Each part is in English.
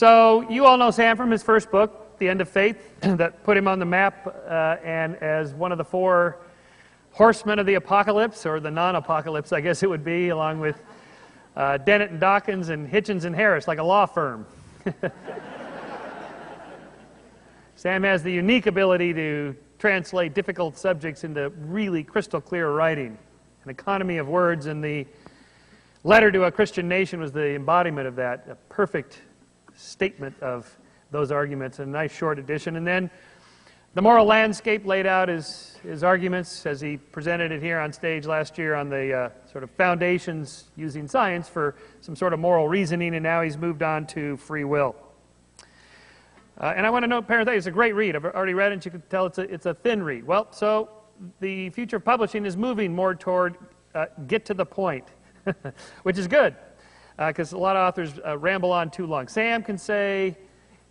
So you all know Sam from his first book, The End of Faith, that put him on the map and as one of the four horsemen of the apocalypse, or the non-apocalypse, I guess it would be, along with Dennett and Dawkins and Hitchens and Harris, like a law firm. Sam has the unique ability to translate difficult subjects into really crystal clear writing. An economy of words, and the letter to a Christian nation was the embodiment of that, a perfect statement of those arguments in a nice short edition. And then the moral landscape laid out his arguments as he presented it here on stage last year on the sort of foundations using science for some sort of moral reasoning, and now he's moved on to free will. And I want to note, parenthetically, it's a great read. I've already read it, and you can tell it's a thin read. Well, so the future of publishing is moving more toward get to the point, which is good, because a lot of authors ramble on too long. Sam can say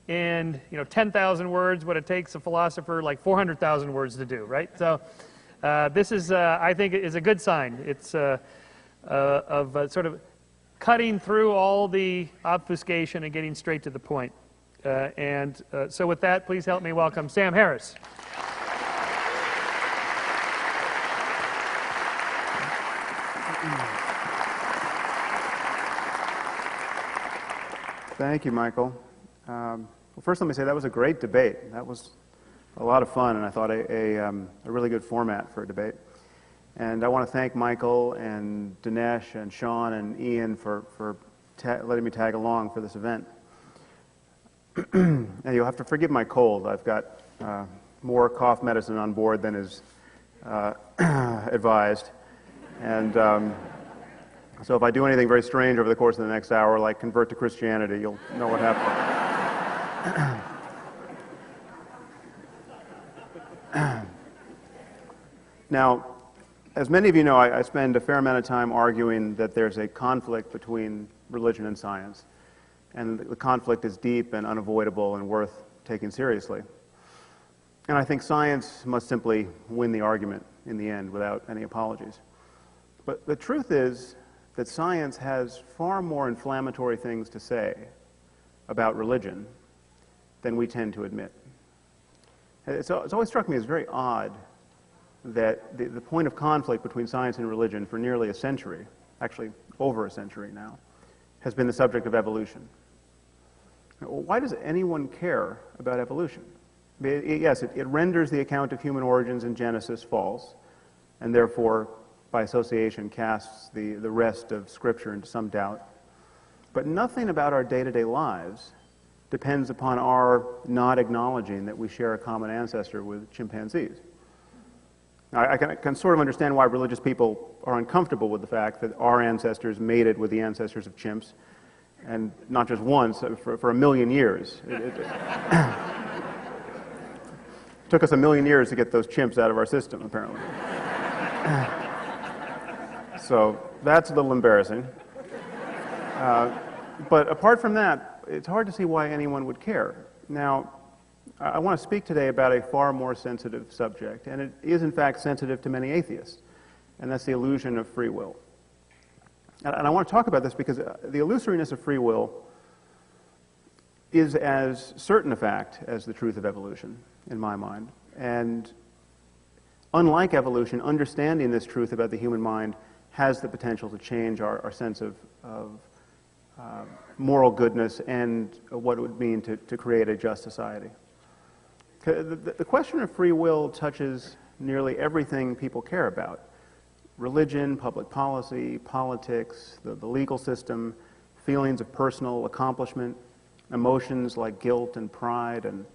in 10,000 words what it takes a philosopher like 400,000 words to do, right? So this is, I think, is a good sign. It's of sort of cutting through all the obfuscation and getting straight to the point. So with that, please help me welcome Sam Harris. Thank you, Michael. Well, first let me say that was a great debate. That was a lot of fun, and I thought a really good format for a debate. And I want to thank Michael and Dinesh and Sean and Ian for letting me tag along for this event. And you'll have to forgive my cold. I've got more cough medicine on board than is advised. And so if I do anything very strange over the course of the next hour, like convert to Christianity, you'll know what happened. Now, as many of you know, I spend a fair amount of time arguing that there's a conflict between religion and science. And the conflict is deep and unavoidable and worth taking seriously. And I think science must simply win the argument in the end without any apologies. But the truth is that science has far more inflammatory things to say about religion than we tend to admit. It's always struck me as very odd that the point of conflict between science and religion for nearly a century, actually over a century now, has been the subject of evolution. Why does anyone care about evolution? Yes, it renders the account of human origins in Genesis false, and therefore, by association, casts the rest of Scripture into some doubt. But nothing about our day-to-day lives depends upon our not acknowledging that we share a common ancestor with chimpanzees. Now, I can sort of understand why religious people are uncomfortable with the fact that our ancestors mated with the ancestors of chimps, and not just once, for 1,000,000 years. It took us 1,000,000 years to get those chimps out of our system, apparently. So that's a little embarrassing. But apart from that, it's hard to see why anyone would care. Now, I want to speak today about a far more sensitive subject, and it is in fact sensitive to many atheists, and that's the illusion of free will. And I want to talk about this because the illusoriness of free will is as certain a fact as the truth of evolution, in my mind. And unlike evolution, understanding this truth about the human mind has the potential to change our sense of moral goodness and what it would mean to create a just society. The question of free will touches nearly everything people care about. Religion, public policy, politics, the legal system, feelings of personal accomplishment, emotions like guilt and pride and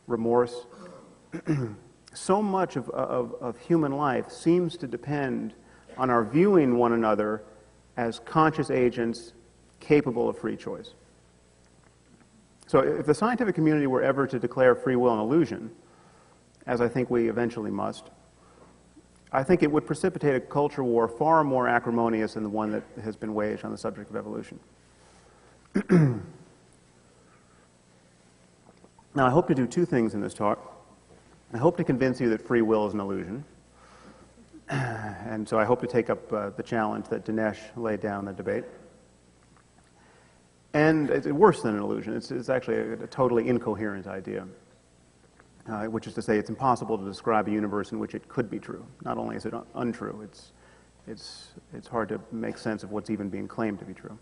remorse. So much of human life seems to depend on our viewing one another as conscious agents capable of free choice. So if the scientific community were ever to declare free will an illusion, as I think we eventually must, I think it would precipitate a culture war far more acrimonious than the one that has been waged on the subject of evolution. Now, I hope to do two things in this talk. I hope to convince you that free will is an illusion. And so I hope to take up the challenge that Dinesh laid down in the debate. And it's worse than an illusion. It's actually a totally incoherent idea, which is to say it's impossible to describe a universe in which it could be true. Not only is it untrue, it's hard to make sense of what's even being claimed to be true.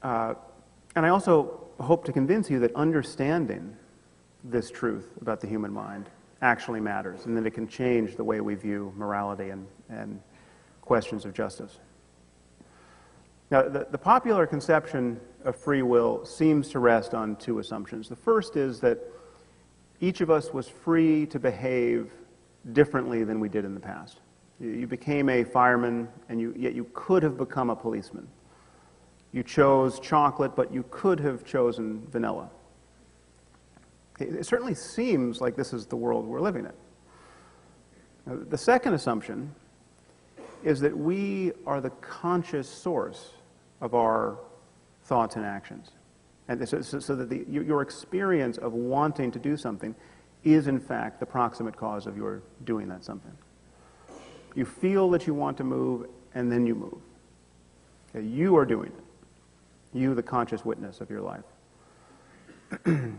And I also hope to convince you that understanding this truth about the human mind actually matters, and that it can change the way we view morality and questions of justice. Now, the popular conception of free will seems to rest on two assumptions. The first is that each of us was free to behave differently than we did in the past. You became a fireman, and yet you could have become a policeman. You chose chocolate, but you could have chosen vanilla. It certainly seems like this is the world we're living in. Now, the second assumption is that we are the conscious source of our thoughts and actions. And so that your experience of wanting to do something is, in fact, the proximate cause of your doing that something. You feel that you want to move, and then you move. Okay, you are doing it. You, the conscious witness of your life.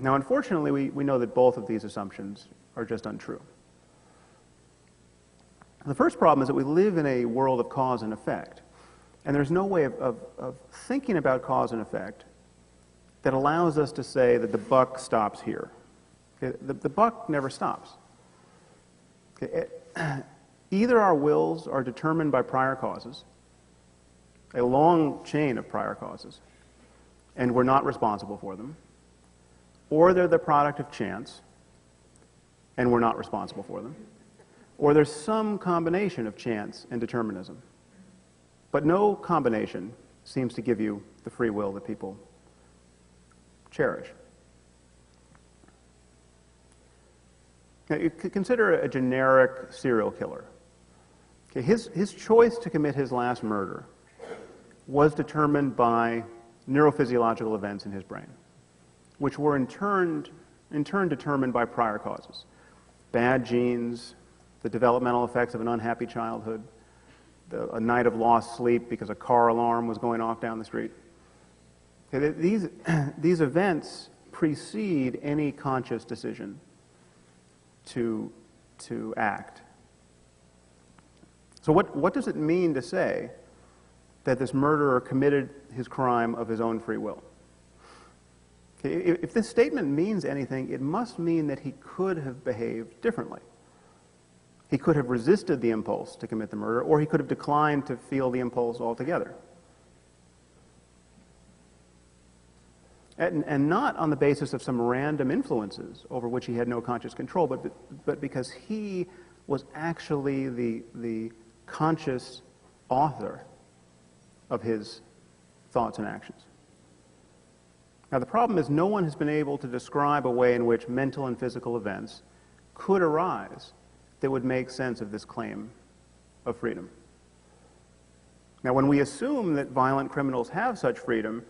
Now, unfortunately, we know that both of these assumptions are just untrue. The first problem is that we live in a world of cause and effect. And there's no way of thinking about cause and effect that allows us to say that the buck stops here. Okay, the buck never stops. Okay, either our wills are determined by prior causes, a long chain of prior causes, and we're not responsible for them, or they're the product of chance, and we're not responsible for them, or there's some combination of chance and determinism. But no combination seems to give you the free will that people cherish. Now, you could consider a generic serial killer. Okay, his choice to commit his last murder was determined by neurophysiological events in his brain, which were in turn determined by prior causes. Bad genes, the developmental effects of an unhappy childhood, a night of lost sleep because a car alarm was going off down the street. Okay, these events precede any conscious decision to act. So what does it mean to say that this murderer committed his crime of his own free will? Okay, if this statement means anything, it must mean that he could have behaved differently. He could have resisted the impulse to commit the murder, or he could have declined to feel the impulse altogether. And not on the basis of some random influences over which he had no conscious control, but because he was actually the conscious author of his thoughts and actions. Now, the problem is no one has been able to describe a way in which mental and physical events could arise that would make sense of this claim of freedom. Now, when we assume that violent criminals have such freedom,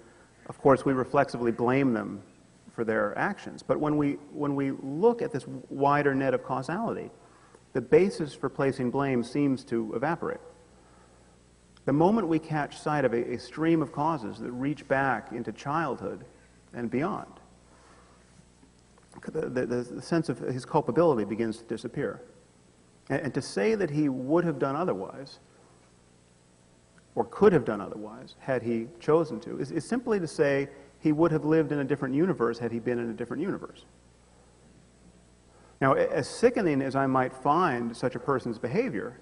of course, we reflexively blame them for their actions. But when we look at this wider net of causality, the basis for placing blame seems to evaporate. The moment we catch sight of a stream of causes that reach back into childhood and beyond, the sense of his culpability begins to disappear. And to say that he would have done otherwise, or could have done otherwise, had he chosen to, is simply to say he would have lived in a different universe had he been in a different universe. Now, as sickening as I might find such a person's behavior,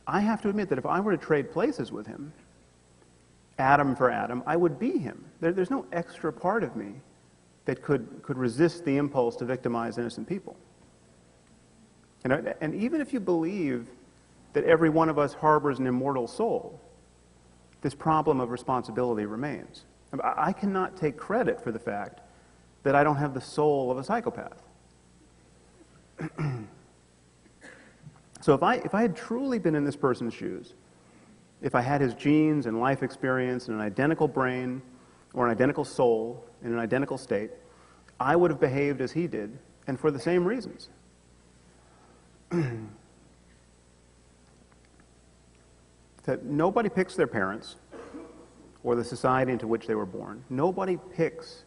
I have to admit that if I were to trade places with him, atom for atom, I would be him. There's no extra part of me that could resist the impulse to victimize innocent people. And even if you believe that every one of us harbors an immortal soul, this problem of responsibility remains. I cannot take credit for the fact that I don't have the soul of a psychopath. So if I had truly been in this person's shoes, if I had his genes and life experience and an identical brain or an identical soul in an identical state, I would have behaved as he did, and for the same reasons. That nobody picks their parents or the society into which they were born. Nobody picks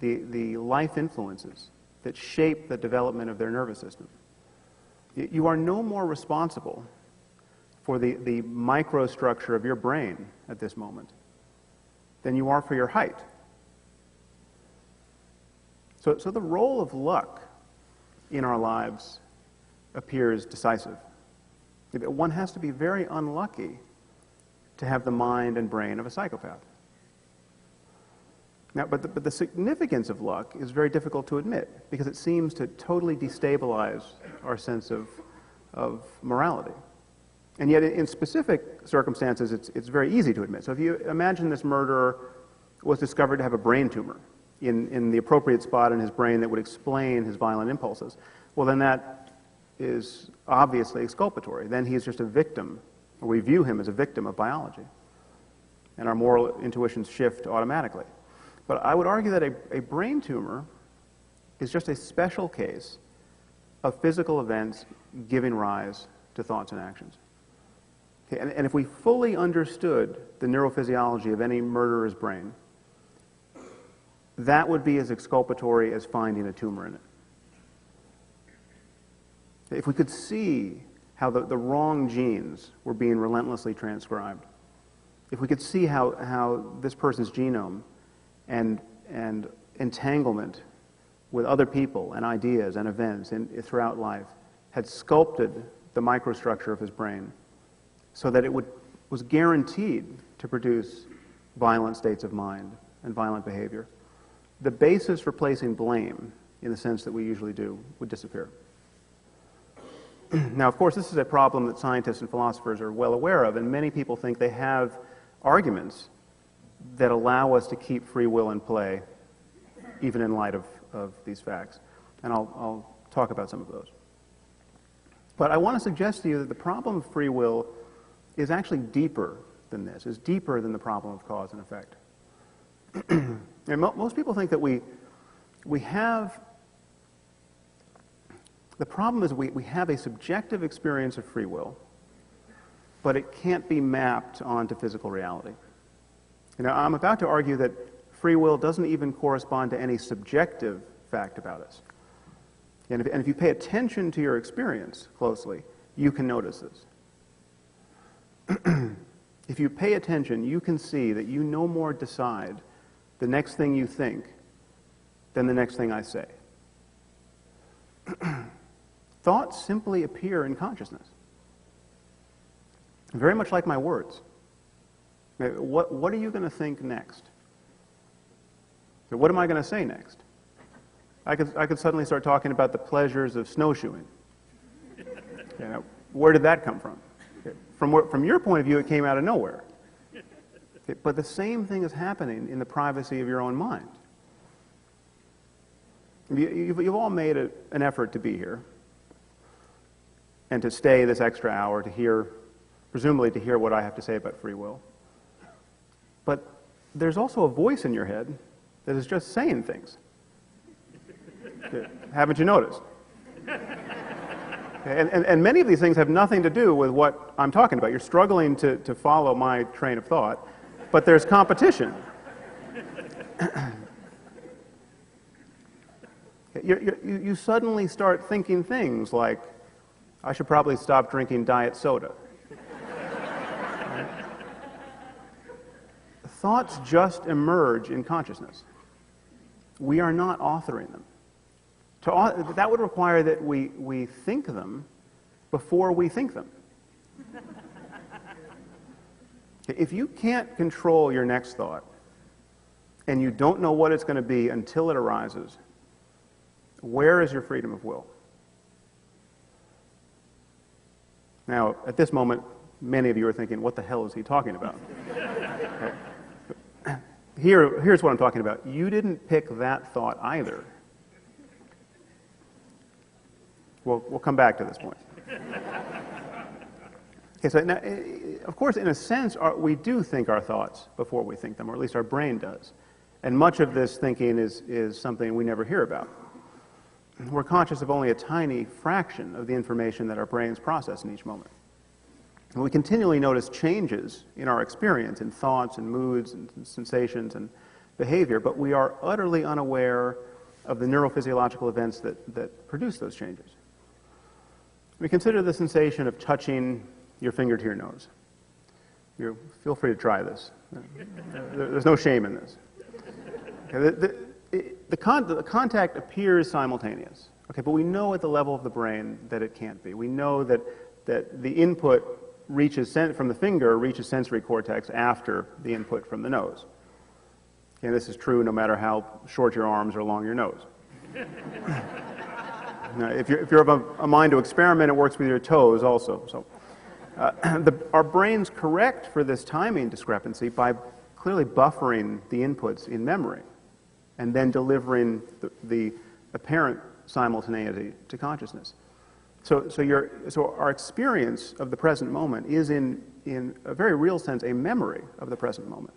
the life influences that shape the development of their nervous system. You are no more responsible for the microstructure of your brain at this moment than you are for your height. So the role of luck in our lives appears decisive. One has to be very unlucky to have the mind and brain of a psychopath. Now, but the significance of luck is very difficult to admit because it seems to totally destabilize our sense of morality. And yet, in specific circumstances, it's very easy to admit. So if you imagine this murderer was discovered to have a brain tumor in the appropriate spot in his brain that would explain his violent impulses, well, then that is obviously exculpatory. Then he's just a victim, or we view him as a victim of biology. And our moral intuitions shift automatically. But I would argue that a brain tumor is just a special case of physical events giving rise to thoughts and actions. Okay, and if we fully understood the neurophysiology of any murderer's brain, that would be as exculpatory as finding a tumor in it. If we could see how the wrong genes were being relentlessly transcribed, if we could see how this person's genome and entanglement with other people and ideas and events throughout life had sculpted the microstructure of his brain so that it was guaranteed to produce violent states of mind and violent behavior, the basis for placing blame, in the sense that we usually do, would disappear. Now, of course, this is a problem that scientists and philosophers are well aware of, and many people think they have arguments that allow us to keep free will in play, even in light of these facts. And I'll talk about some of those. But I want to suggest to you that the problem of free will is actually deeper than this, is deeper than the problem of cause and effect. And most people think that we have, the problem is we have a subjective experience of free will, but it can't be mapped onto physical reality. You know, I'm about to argue that free will doesn't even correspond to any subjective fact about us. And if you pay attention to your experience closely, you can notice this. If you pay attention, you can see that you no more decide the next thing you think than the next thing I say. Thoughts simply appear in consciousness, very much like my words. What are you going to think next? What am I going to say next? I could suddenly start talking about the pleasures of snowshoeing. You know, where did that come from? From your point of view, it came out of nowhere. But the same thing is happening in the privacy of your own mind. You've all made an effort to be here and to stay this extra hour to hear, presumably to hear what I have to say about free will. But there's also a voice in your head that is just saying things. Haven't you noticed? And many of these things have nothing to do with what I'm talking about. You're struggling to follow my train of thought, but there's competition. You suddenly start thinking things like, I should probably stop drinking diet soda. Thoughts just emerge in consciousness. We are not authoring them. That would require that we think them before we think them. If you can't control your next thought, and you don't know what it's going to be until it arises, where is your freedom of will? Now, at this moment, many of you are thinking, what the hell is he talking about? Here's what I'm talking about. You didn't pick that thought either. We'll come back to this point. Okay, so now, of course, in a sense, we do think our thoughts before we think them, or at least our brain does. And much of this thinking is something we never hear about. We're conscious of only a tiny fraction of the information that our brains process in each moment. And we continually notice changes in our experience, in thoughts and moods and sensations and behavior, but we are utterly unaware of the neurophysiological events that produce those changes. We consider the sensation of touching your finger to your nose. You feel free to try this. There's no shame in this. Okay, the contact appears simultaneous, okay, but we know at the level of the brain that it can't be. We know that the input from the finger reaches sensory cortex after the input from the nose. And this is true no matter how short your arms or long your nose. Now, if you're of a mind to experiment, it works with your toes also. So, our brains correct for this timing discrepancy by clearly buffering the inputs in memory and then delivering the apparent simultaneity to consciousness. So our experience of the present moment is in a very real sense a memory of the present moment.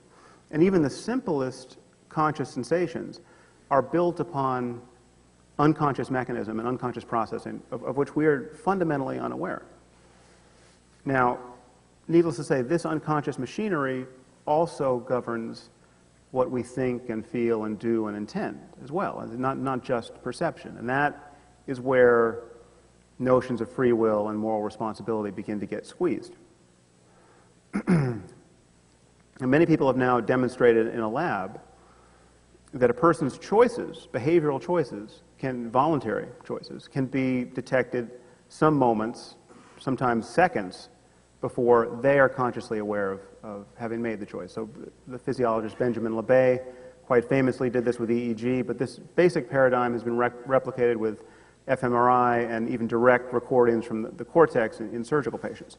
And even the simplest conscious sensations are built upon unconscious mechanism and unconscious processing of which we are fundamentally unaware. Now, needless to say, this unconscious machinery also governs what we think and feel and do and intend as well, not just perception. And that is where notions of free will and moral responsibility begin to get squeezed. And many people have now demonstrated in a lab that a person's choices, behavioral choices, voluntary choices, can be detected some moments, sometimes seconds, before they are consciously aware of having made the choice. So the physiologist Benjamin Lebet quite famously did this with EEG, but this basic paradigm has been replicated with fMRI and even direct recordings from the cortex in surgical patients.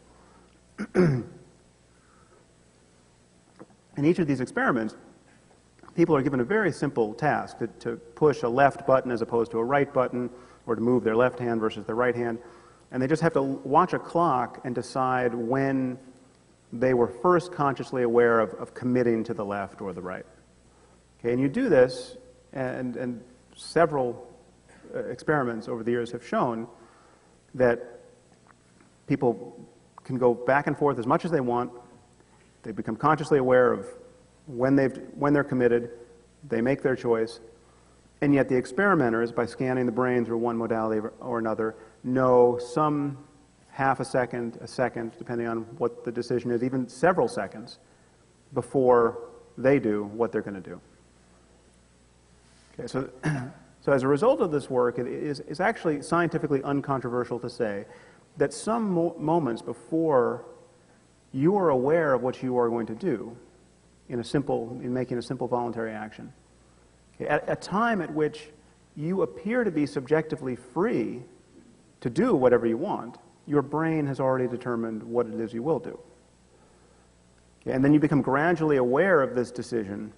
In each of these experiments, people are given a very simple task to push a left button as opposed to a right button, or to move their left hand versus their right hand. And they just have to watch a clock and decide when they were first consciously aware of committing to the left or the right. Okay, and you do this, and several experiments over the years have shown that people can go back and forth as much as they want. They become consciously aware of when they're committed, they make their choice, and yet the experimenters, by scanning the brain through one modality or another, know some half a second, depending on what the decision is, even several seconds before they do what they're going to do. Okay, so as a result of this work, it is actually scientifically uncontroversial to say that some moments before you are aware of what you are going to do in making a simple voluntary action, okay, at a time at which you appear to be subjectively free to do whatever you want, your brain has already determined what it is you will do. Okay, and then you become gradually aware of this decision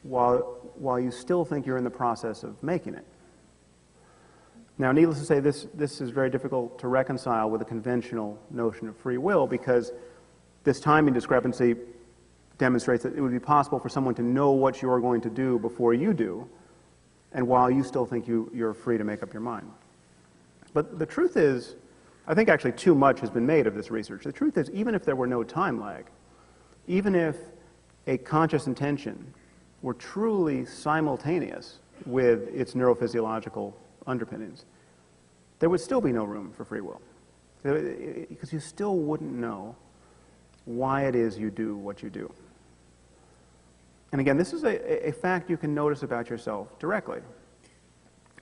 while you still think you're in the process of making it. Now, needless to say, this is very difficult to reconcile with a conventional notion of free will, because this timing discrepancy demonstrates that it would be possible for someone to know what you're going to do before you do, and while you still think you're free to make up your mind. But the truth is, I think actually too much has been made of this research. The truth is, even if there were no time lag, even if a conscious intention were truly simultaneous with its neurophysiological underpinnings, there would still be no room for free will, because you still wouldn't know why it is you do what you do. And again, this is a fact you can notice about yourself directly.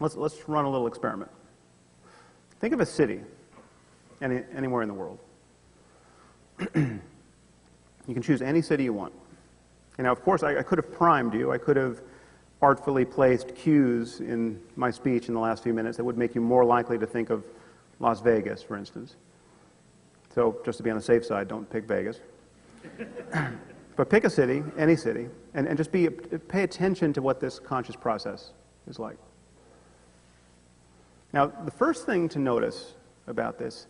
Let's run a little experiment. Think of a city, anywhere in the world. You can choose any city you want. And now, of course, I could have primed you. I could have artfully placed cues in my speech in the last few minutes that would make you more likely to think of Las Vegas, for instance. So just to be on the safe side, don't pick Vegas. But pick a city, any city, and just pay attention to what this conscious process is like. Now, the first thing to notice about this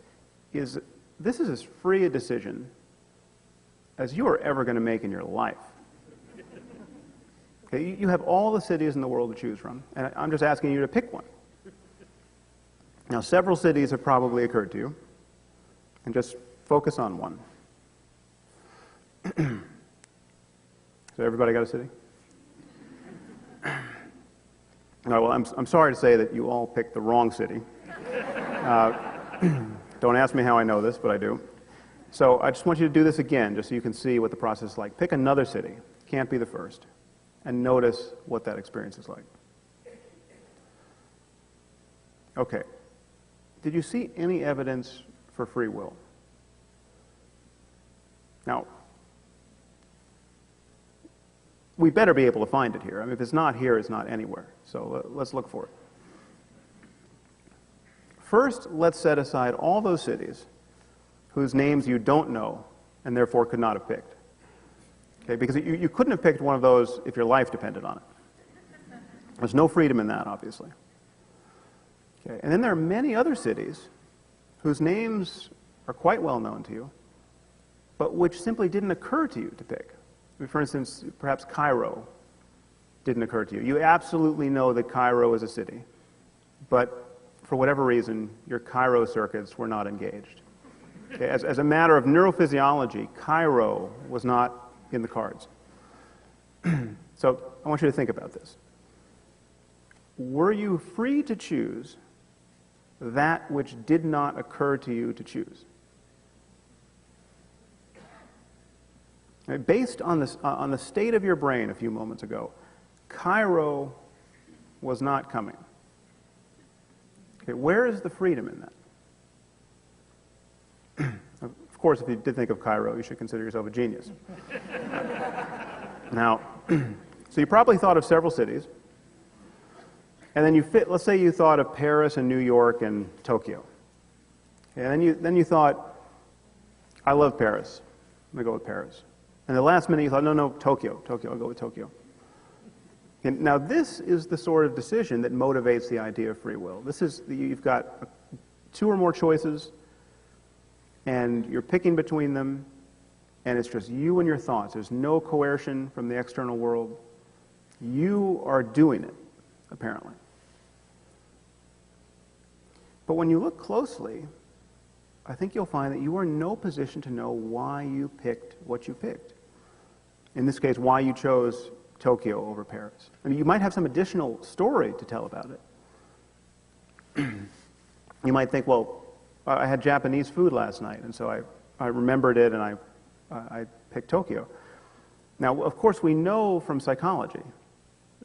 is as free a decision as you are ever going to make in your life. Okay, you have all the cities in the world to choose from, and I'm just asking you to pick one. Now, several cities have probably occurred to you, and just focus on one. So everybody got a city? All right, well, I'm sorry to say that you all picked the wrong city. Don't ask me how I know this, but I do. So I just want you to do this again, just so you can see what the process is like. Pick another city, can't be the first, and notice what that experience is like. Okay. Did you see any evidence for free will? Now, we better be able to find it here. I mean, if it's not here, it's not anywhere. So let's look for it. First, let's set aside all those cities whose names you don't know and therefore could not have picked. Okay, because you couldn't have picked one of those if your life depended on it. There's no freedom in that, obviously. Okay, and then there are many other cities whose names are quite well known to you, but which simply didn't occur to you to pick. I mean, for instance, perhaps Cairo didn't occur to you. You absolutely know that Cairo is a city, but for whatever reason, your Cairo circuits were not engaged. Okay, as a matter of neurophysiology, Cairo was not in the cards. So I want you to think about this. Were you free to choose that which did not occur to you to choose? Based on the state of your brain a few moments ago, Cairo was not coming. Okay, where is the freedom in that? Of course, if you did think of Cairo, you should consider yourself a genius. Now, so you probably thought of several cities, and then let's say you thought of Paris and New York and Tokyo. And then you thought, I love Paris. I'm going to go with Paris. And the last minute you thought, no, Tokyo, I'll go with Tokyo. And now this is the sort of decision that motivates the idea of free will. You've got two or more choices, and you're picking between them, and it's just you and your thoughts. There's no coercion from the external world. You are doing it, apparently. But when you look closely, I think you'll find that you are in no position to know why you picked what you picked. In this case, why you chose Tokyo over Paris. I mean, you might have some additional story to tell about it. You might think, well, I had Japanese food last night, and so I remembered it, and I picked Tokyo. Now, of course, we know from psychology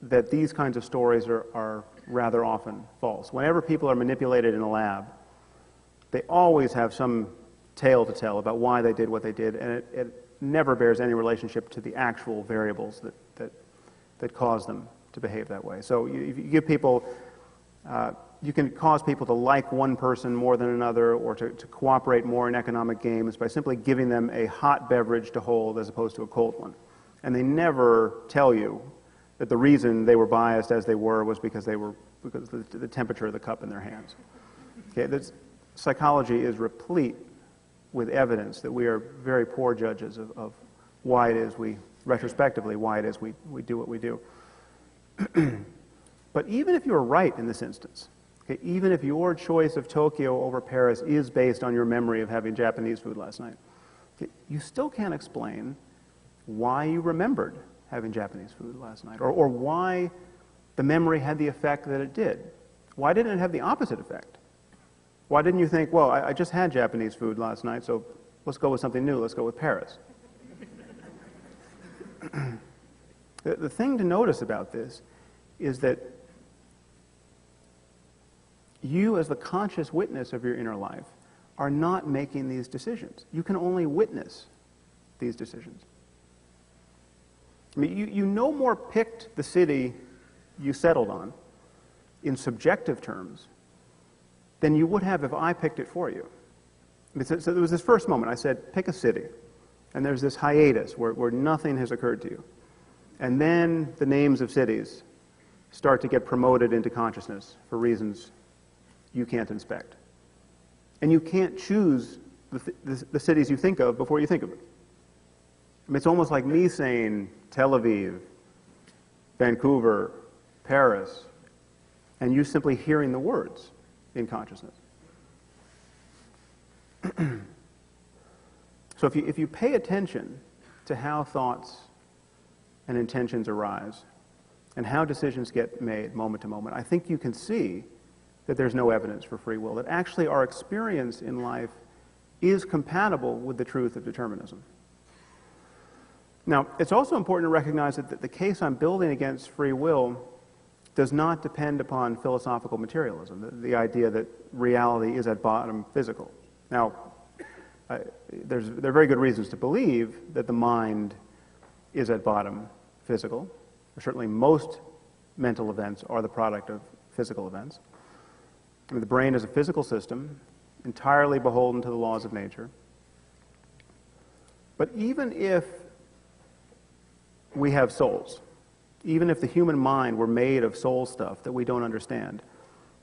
that these kinds of stories are rather often false. Whenever people are manipulated in a lab, they always have some tale to tell about why they did what they did, and it never bears any relationship to the actual variables that cause them to behave that way. So you give people, you can cause people to like one person more than another, or to cooperate more in economic games by simply giving them a hot beverage to hold as opposed to a cold one. And they never tell you that the reason they were biased as they were was because the temperature of the cup in their hands. Okay, psychology is replete with evidence that we are very poor judges of why it is retrospectively, why it is we do what we do. But even if you're right in this instance, okay, even if your choice of Tokyo over Paris is based on your memory of having Japanese food last night, okay, you still can't explain why you remembered having Japanese food last night, or why the memory had the effect that it did. Why didn't it have the opposite effect? Why didn't you think, well, I just had Japanese food last night, so let's go with something new, let's go with Paris? The thing to notice about this is that you, as the conscious witness of your inner life, are not making these decisions. You can only witness these decisions. I mean, you no more picked the city you settled on in subjective terms than you would have if I picked it for you. I mean, so there was this first moment. I said, pick a city. And there's this hiatus where nothing has occurred to you. And then the names of cities start to get promoted into consciousness for reasons you can't inspect. And you can't choose the cities you think of before you think of it. I mean, it's almost like me saying Tel Aviv, Vancouver, Paris, and you simply hearing the words in consciousness. So if you pay attention to how thoughts and intentions arise and how decisions get made moment to moment, I think you can see that there's no evidence for free will, that actually our experience in life is compatible with the truth of determinism. Now, it's also important to recognize that the case I'm building against free will does not depend upon philosophical materialism, the idea that reality is at bottom physical. Now, there are very good reasons to believe that the mind is at bottom physical. Certainly most mental events are the product of physical events. I mean, the brain is a physical system, entirely beholden to the laws of nature. But even if we have souls, even if the human mind were made of soul stuff that we don't understand,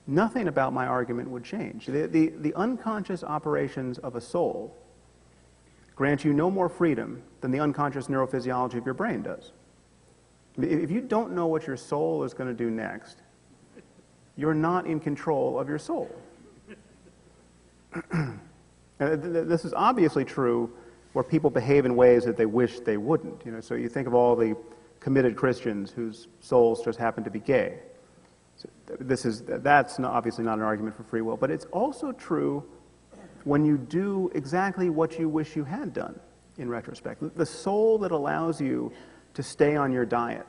nothing about my argument would change. The unconscious operations of a soul grant you no more freedom than the unconscious neurophysiology of your brain does. If you don't know what your soul is going to do next, you're not in control of your soul. This is obviously true where people behave in ways that they wish they wouldn't. So you think of all the committed Christians whose souls just happen to be gay. So that's obviously not an argument for free will, but it's also true when you do exactly what you wish you had done in retrospect. The soul that allows you to stay on your diet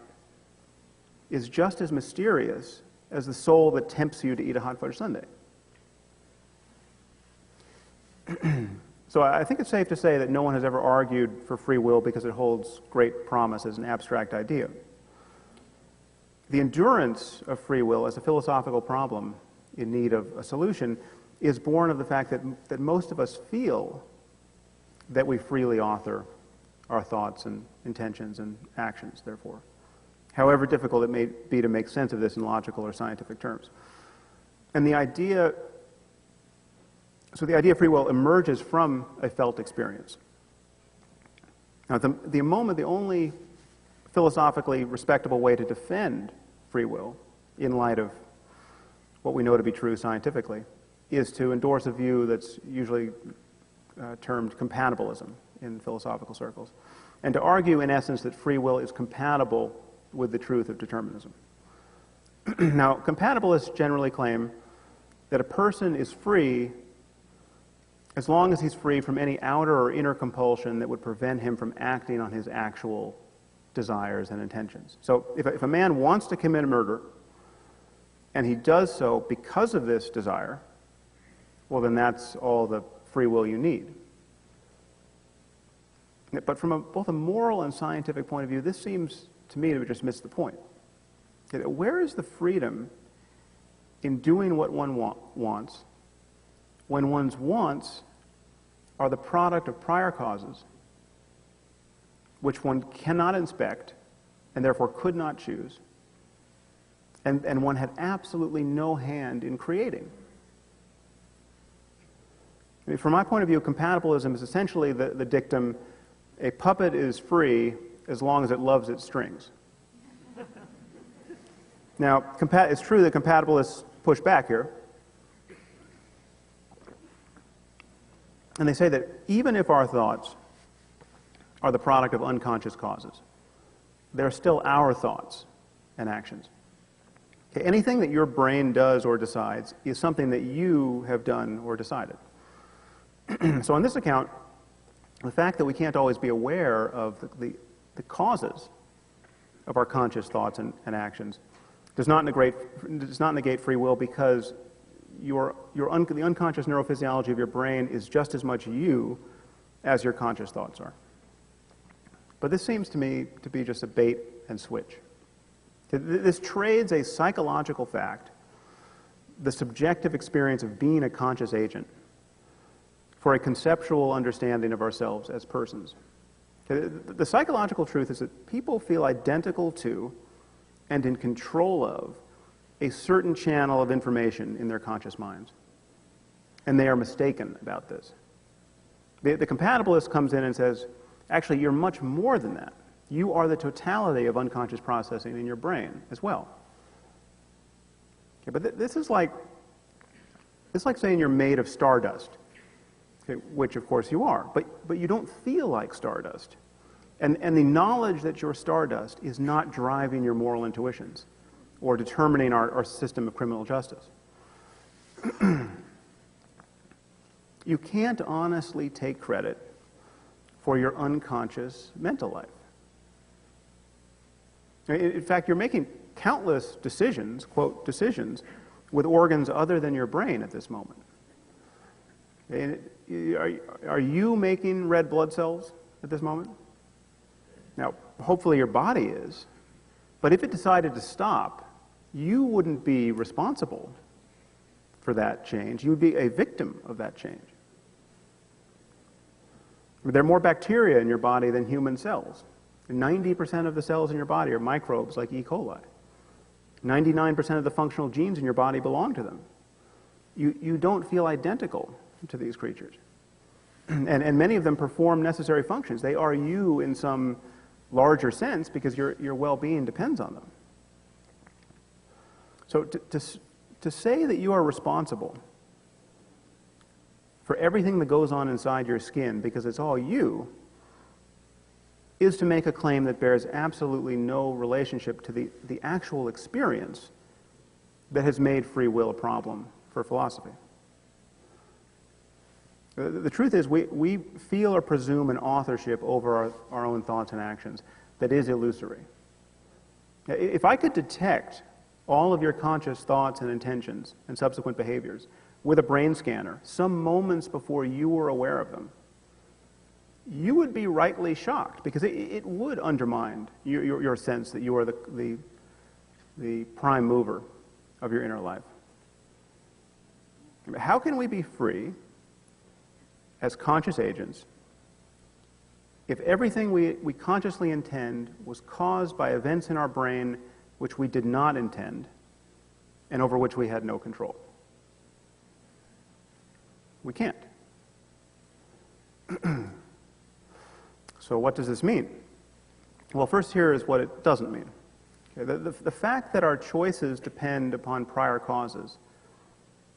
is just as mysterious as the soul that tempts you to eat a hot fudge sundae. So I think it's safe to say that no one has ever argued for free will because it holds great promise as an abstract idea. The endurance of free will as a philosophical problem in need of a solution is born of the fact that most of us feel that we freely author our thoughts and intentions and actions, therefore, however difficult it may be to make sense of this in logical or scientific terms. And the idea of free will emerges from a felt experience. Now, at the moment, the only philosophically respectable way to defend free will in light of what we know to be true scientifically is to endorse a view that's usually termed compatibilism in philosophical circles, and to argue, in essence, that free will is compatible with the truth of determinism. Now, compatibilists generally claim that a person is free as long as he's free from any outer or inner compulsion that would prevent him from acting on his actual desires and intentions. So if a man wants to commit a murder, and he does so because of this desire, well, then that's all the free will you need. But from both a moral and scientific point of view, this seems to me to just miss the point. Where is the freedom in doing what one wants when one's wants are the product of prior causes which one cannot inspect and therefore could not choose, and one had absolutely no hand in creating? I mean, from my point of view, compatibilism is essentially the dictum, a puppet is free as long as it loves its strings. Now, it's true that compatibilists push back here. And they say that even if our thoughts are the product of unconscious causes, they're still our thoughts and actions. Okay, anything that your brain does or decides is something that you have done or decided. So on this account, the fact that we can't always be aware of the causes of our conscious thoughts and actions does not negate free will, because the unconscious neurophysiology of your brain is just as much you as your conscious thoughts are. But this seems to me to be just a bait and switch. This trades a psychological fact, the subjective experience of being a conscious agent, for a conceptual understanding of ourselves as persons. The psychological truth is that people feel identical to and in control of a certain channel of information in their conscious minds. And they are mistaken about this. The compatibilist comes in and says, actually, you're much more than that. You are the totality of unconscious processing in your brain as well. Okay, but it's like saying you're made of stardust. okay, which of course you are, but you don't feel like stardust. And the knowledge that you're stardust is not driving your moral intuitions or determining our system of criminal justice. You can't honestly take credit for your unconscious mental life. In fact, you're making countless decisions, quote, decisions, with organs other than your brain at this moment. Are you making red blood cells at this moment? Now, hopefully your body is, but if it decided to stop, you wouldn't be responsible for that change. You would be a victim of that change. There are more bacteria in your body than human cells. 90% of the cells in your body are microbes like E. coli. 99% of the functional genes in your body belong to them. You don't feel identical to these creatures. And many of them perform necessary functions. They are you in some larger sense because your well-being depends on them. So to say that you are responsible for everything that goes on inside your skin because it's all you is to make a claim that bears absolutely no relationship to the actual experience that has made free will a problem for philosophy. The truth is we feel or presume an authorship over our own thoughts and actions that is illusory. If I could detect all of your conscious thoughts and intentions and subsequent behaviors with a brain scanner some moments before you were aware of them, you would be rightly shocked because it would undermine your sense that you are the prime mover of your inner life. How can we be free as conscious agents if everything we consciously intend was caused by events in our brain which we did not intend and over which we had no control? We can't. So what does this mean? Well, first here is what it doesn't mean. Okay, the fact that our choices depend upon prior causes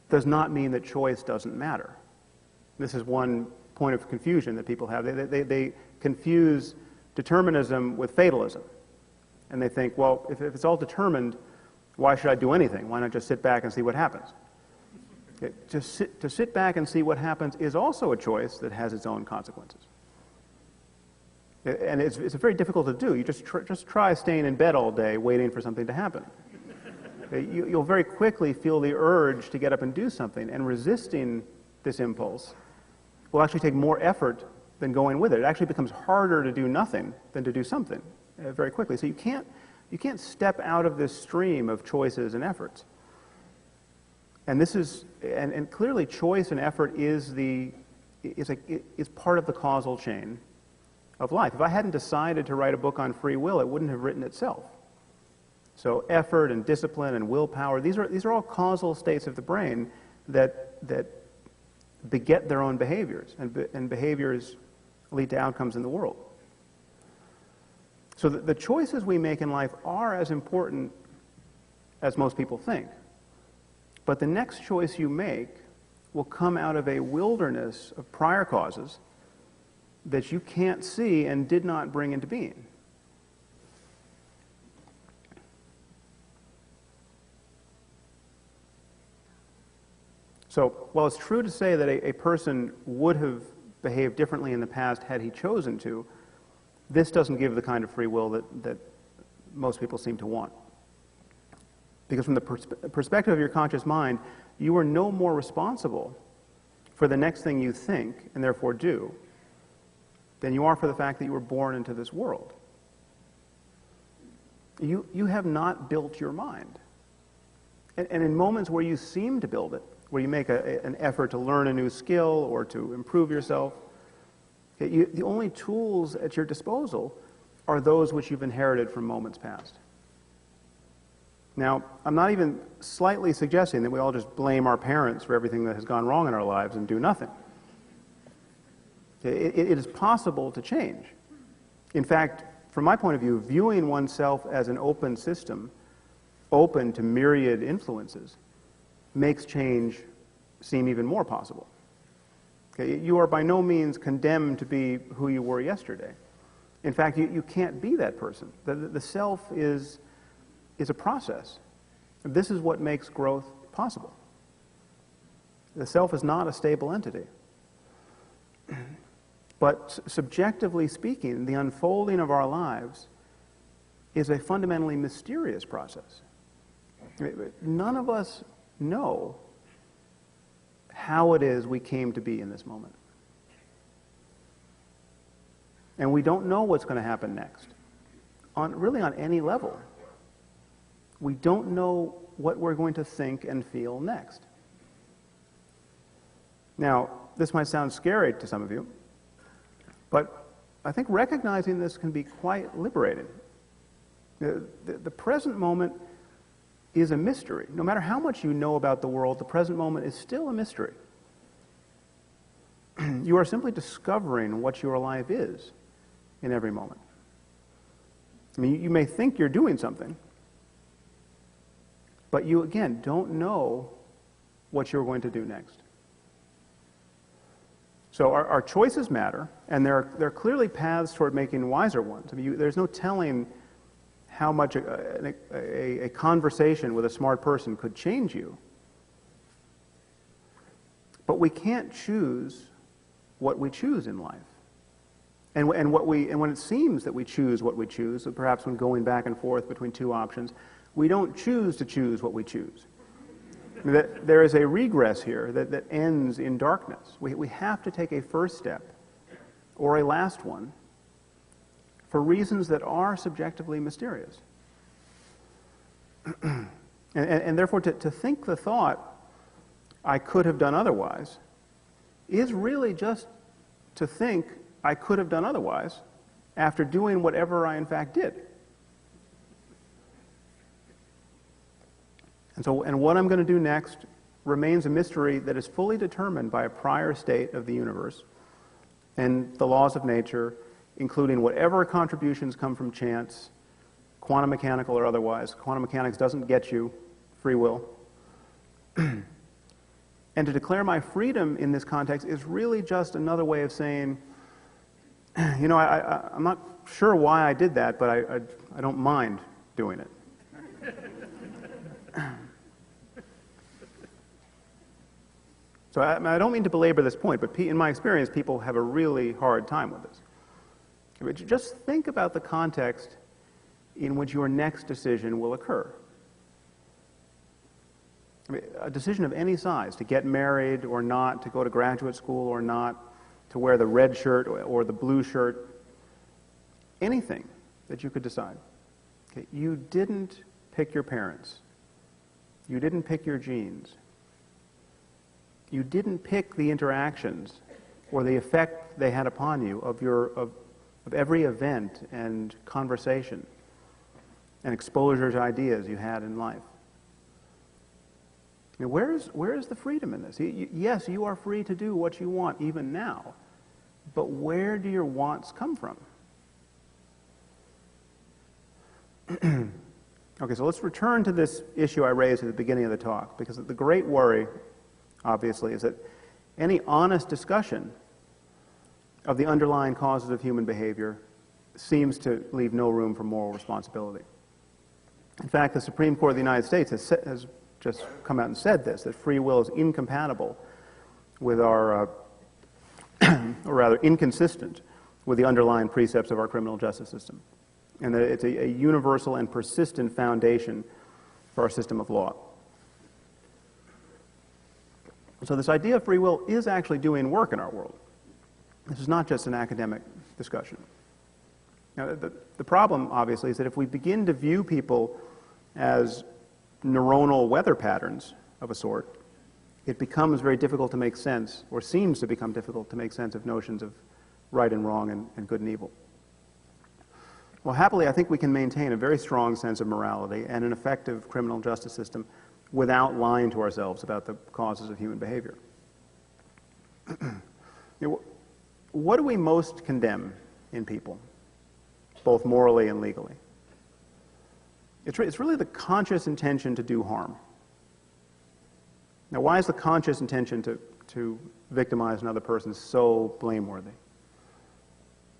does not mean that choice doesn't matter. This is one point of confusion that people have. They confuse determinism with fatalism. And they think, well, if it's all determined, why should I do anything? Why not just sit back and see what happens? Okay, to sit back and see what happens is also a choice that has its own consequences. And it's very difficult to do. You just try staying in bed all day waiting for something to happen. You'll very quickly feel the urge to get up and do something, and resisting this impulse will actually take more effort than going with it. It actually becomes harder to do nothing than to do something very quickly. So you can't step out of this stream of choices and efforts. And this is and clearly choice and effort is part of the causal chain of life. If I hadn't decided to write a book on free will, it wouldn't have written itself. So effort and discipline and willpower, these are all causal states of the brain that beget their own behaviors, and behaviors lead to outcomes in the world. So the choices we make in life are as important as most people think. But the next choice you make will come out of a wilderness of prior causes that you can't see and did not bring into being. So, while it's true to say that a person would have behaved differently in the past had he chosen to, this doesn't give the kind of free will that most people seem to want. Because from the perspective of your conscious mind, you are no more responsible for the next thing you think, and therefore do, than you are for the fact that you were born into this world. You have not built your mind. And in moments where you seem to build it, where you make an effort to learn a new skill or to improve yourself, the only tools at your disposal are those which you've inherited from moments past. Now, I'm not even slightly suggesting that we all just blame our parents for everything that has gone wrong in our lives and do nothing. It is possible to change. In fact, from my point of view, viewing oneself as an open system, open to myriad influences, makes change seem even more possible. Okay? You are by no means condemned to be who you were yesterday. In fact, you can't be that person. The self is a process. This is what makes growth possible. The self is not a stable entity. But subjectively speaking, the unfolding of our lives is a fundamentally mysterious process. None of us know how it is we came to be in this moment. And we don't know what's going to happen next, really on any level. We don't know what we're going to think and feel next. Now, this might sound scary to some of you, but I think recognizing this can be quite liberating. The present moment is a mystery. No matter how much you know about the world, the present moment is still a mystery. You are simply discovering what your life is in every moment. I mean, you may think you're doing something, but you, again, don't know what you're going to do next. So our choices matter, and there are clearly paths toward making wiser ones. I mean, there's no telling how much a conversation with a smart person could change you. But we can't choose what we choose in life. And when it seems that we choose what we choose, so perhaps when going back and forth between two options, we don't choose to choose what we choose. I mean, there is a regress here that ends in darkness. We have to take a first step, or a last one, for reasons that are subjectively mysterious. and therefore, to think the thought, I could have done otherwise, is really just to think I could have done otherwise after doing whatever I in fact did. And what I'm going to do next remains a mystery that is fully determined by a prior state of the universe and the laws of nature, including whatever contributions come from chance, quantum mechanical or otherwise. Quantum mechanics doesn't get you free will. And to declare my freedom in this context is really just another way of saying, you know, I'm not sure why I did that, but I don't mind doing it. So I don't mean to belabor this point, but in my experience, people have a really hard time with this. But just think about the context in which your next decision will occur. I mean, a decision of any size, to get married or not, to go to graduate school or not, to wear the red shirt or the blue shirt, anything that you could decide. Okay, you didn't pick your parents. You didn't pick your genes. You didn't pick the interactions or the effect they had upon you of every event and conversation and exposure to ideas you had in life. I mean, where is the freedom in this? Yes, you are free to do what you want even now, but where do your wants come from? Okay, so let's return to this issue I raised at the beginning of the talk, because the great worry, obviously, is that any honest discussion of the underlying causes of human behavior seems to leave no room for moral responsibility. In fact, the Supreme Court of the United States has just come out and said this, that free will is incompatible with our, or rather inconsistent with the underlying precepts of our criminal justice system, and that it's a universal and persistent foundation for our system of law. So this idea of free will is actually doing work in our world. This is not just an academic discussion. Now, the problem, obviously, is that if we begin to view people as neuronal weather patterns of a sort, it becomes very difficult to make sense, or seems to become difficult to make sense of notions of right and wrong and good and evil. Well, happily, I think we can maintain a very strong sense of morality and an effective criminal justice system without lying to ourselves about the causes of human behavior. What do we most condemn in people, both morally and legally? It's really the conscious intention to do harm. Now, why is the conscious intention to to victimize another person is so blameworthy.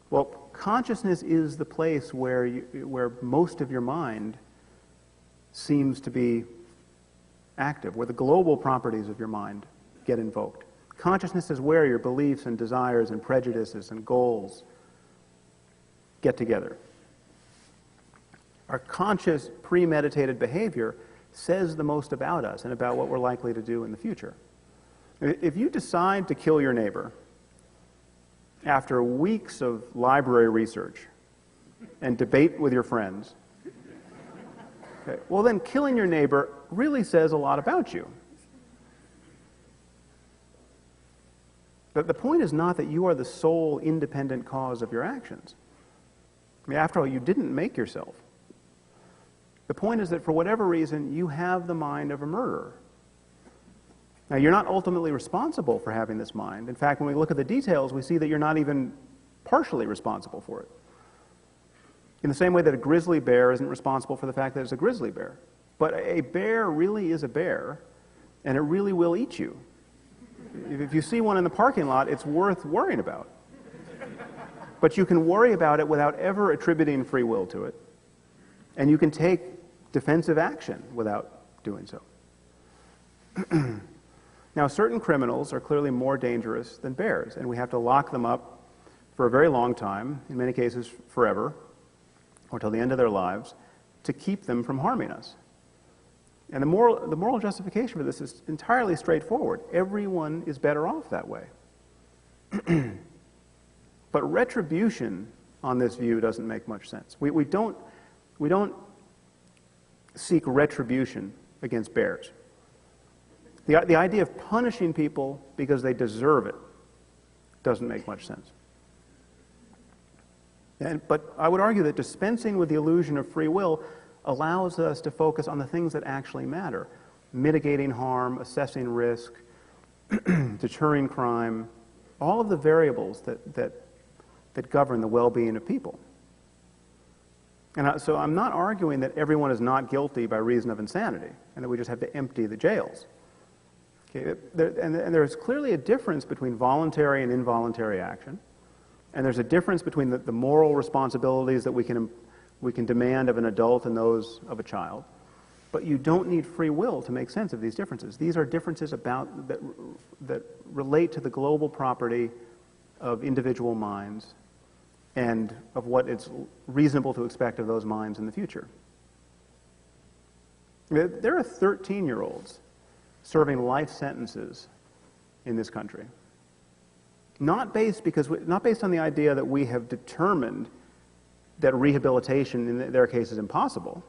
Well, consciousness is the place where most of your mind seems to be active, where the global properties of your mind get invoked. Consciousness is where your beliefs and desires and prejudices and goals get together. Our conscious, premeditated behavior says the most about us and about what we're likely to do in the future. If you decide to kill your neighbor after weeks of library research and debate with your friends, okay, well then killing your neighbor really says a lot about you. But the point is not that you are the sole independent cause of your actions. I mean, after all, you didn't make yourself. The point is that for whatever reason, you have the mind of a murderer. Now, you're not ultimately responsible for having this mind. In fact, when we look at the details, we see that you're not even partially responsible for it. In the same way that a grizzly bear isn't responsible for the fact that it's a grizzly bear. But a bear really is a bear, and it really will eat you. If you see one in the parking lot, it's worth worrying about. But you can worry about it without ever attributing free will to it. And you can take defensive action without doing so. Now, certain criminals are clearly more dangerous than bears, and we have to lock them up for a very long time, in many cases forever, or till the end of their lives, to keep them from harming us. And the moral justification for this is entirely straightforward. Everyone is better off that way. But retribution on this view doesn't make much sense. We don't seek retribution against bears. The idea of punishing people because they deserve it doesn't make much sense. But I would argue that dispensing with the illusion of free will allows us to focus on the things that actually matter: mitigating harm, assessing risk, deterring crime, all of the variables that govern the well-being of people. And so I'm not arguing that everyone is not guilty by reason of insanity and that we just have to empty the jails. Okay, and there's clearly a difference between voluntary and involuntary action, and there's a difference between the moral responsibilities that we can demand of an adult and those of a child. But you don't need free will to make sense of these differences. These are differences that relate to the global property of individual minds and of what it's reasonable to expect of those minds in the future. There are 13-year-olds serving life sentences in this country. Not based on the idea that we have determined that rehabilitation in their case is impossible,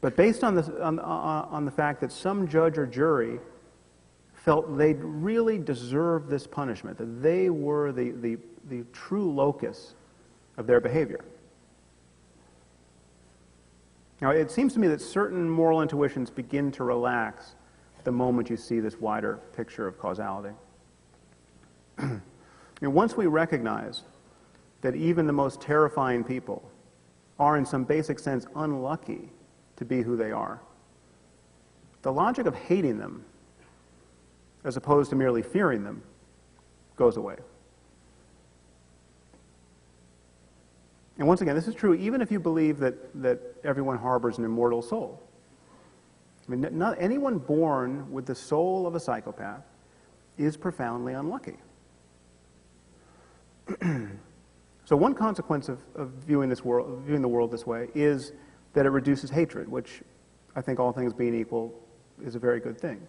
but based on the fact that some judge or jury felt they really deserved this punishment, that they were the true locus of their behavior. Now, it seems to me that certain moral intuitions begin to relax the moment you see this wider picture of causality. And once we recognize that even the most terrifying people are in some basic sense unlucky to be who they are, the logic of hating them as opposed to merely fearing them goes away. And once again, this is true even if you believe that everyone harbors an immortal soul. I mean, not anyone born with the soul of a psychopath is profoundly unlucky. So one consequence of viewing the world this way is that it reduces hatred, which I think, all things being equal, is a very good thing.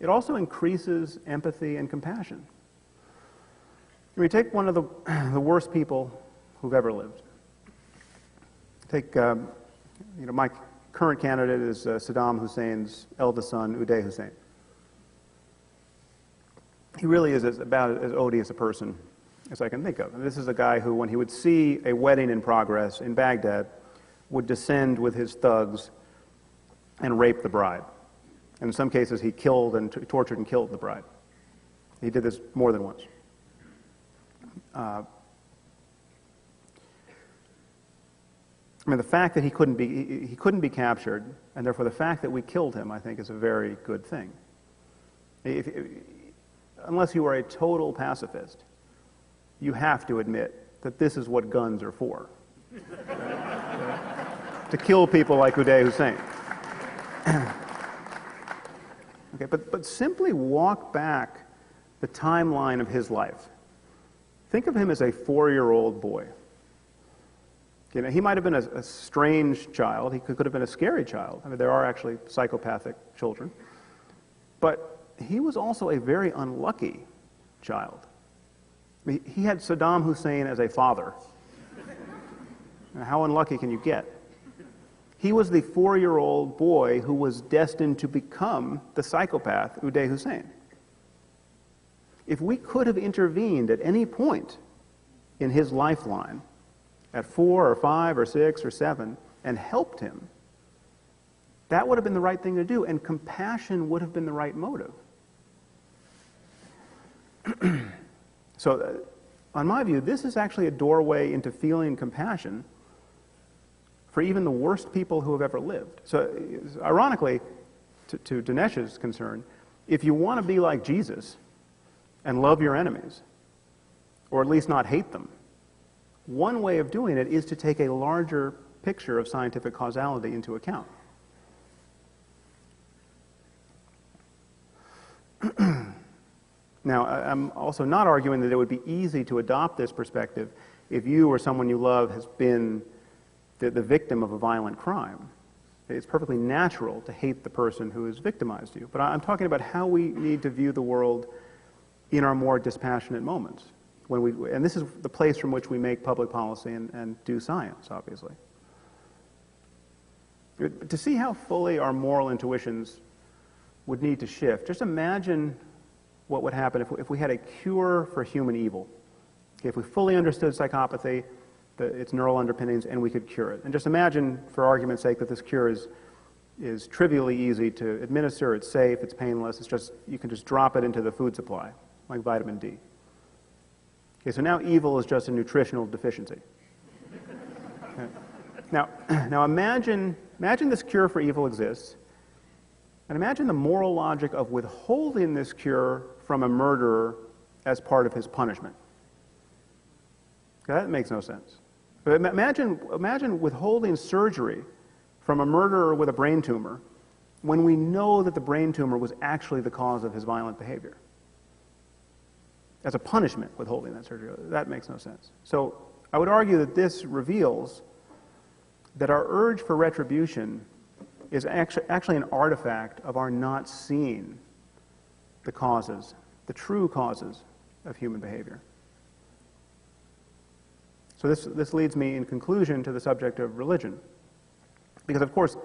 It also increases empathy and compassion. We take one of the worst people who've ever lived. Take, my current candidate is Saddam Hussein's eldest son, Uday Hussein. He really is about as odious a person as I can think of. And this is a guy who, when he would see a wedding in progress in Baghdad, would descend with his thugs and rape the bride. And in some cases, he killed and tortured and killed the bride. He did this more than once. I mean, the fact that he couldn't be captured, and therefore the fact that we killed him, I think, is a very good thing. unless you are a total pacifist, you have to admit that this is what guns are for. To kill people like Uday Hussein. Okay, but simply walk back the timeline of his life. Think of him as a 4-year-old boy. You know, he might have been a strange child. He could have been a scary child. I mean, there are actually psychopathic children. But he was also a very unlucky child. I mean, he had Saddam Hussein as a father. Now, how unlucky can you get? He was the 4-year-old boy who was destined to become the psychopath Uday Hussein. If we could have intervened at any point in his lifeline, at 4 or 5 or 6 or 7, and helped him, that would have been the right thing to do, and compassion would have been the right motive. So, on my view, this is actually a doorway into feeling compassion for even the worst people who have ever lived. So, ironically, to Dinesh's concern, if you want to be like Jesus and love your enemies, or at least not hate them, one way of doing it is to take a larger picture of scientific causality into account. Now, I'm also not arguing that it would be easy to adopt this perspective if you or someone you love has been the victim of a violent crime. It's perfectly natural to hate the person who has victimized you. But I'm talking about how we need to view the world in our more dispassionate moments. And this is the place from which we make public policy and do science, obviously. To see how fully our moral intuitions would need to shift, just imagine what would happen if we had a cure for human evil. If we fully understood psychopathy, its neural underpinnings, and we could cure it. And just imagine, for argument's sake, that this cure is trivially easy to administer, it's safe, it's painless, it's just, you can just drop it into the food supply, like vitamin D. Okay, so now evil is just a nutritional deficiency. Okay. Now imagine this cure for evil exists, and imagine the moral logic of withholding this cure from a murderer as part of his punishment. Okay, that makes no sense. But imagine withholding surgery from a murderer with a brain tumor when we know that the brain tumor was actually the cause of his violent behavior. As a punishment, withholding that surgery. That makes no sense. So I would argue that this reveals that our urge for retribution is actually an artifact of our not seeing the causes, the true causes of human behavior. So this leads me in conclusion to the subject of religion. Because, of course,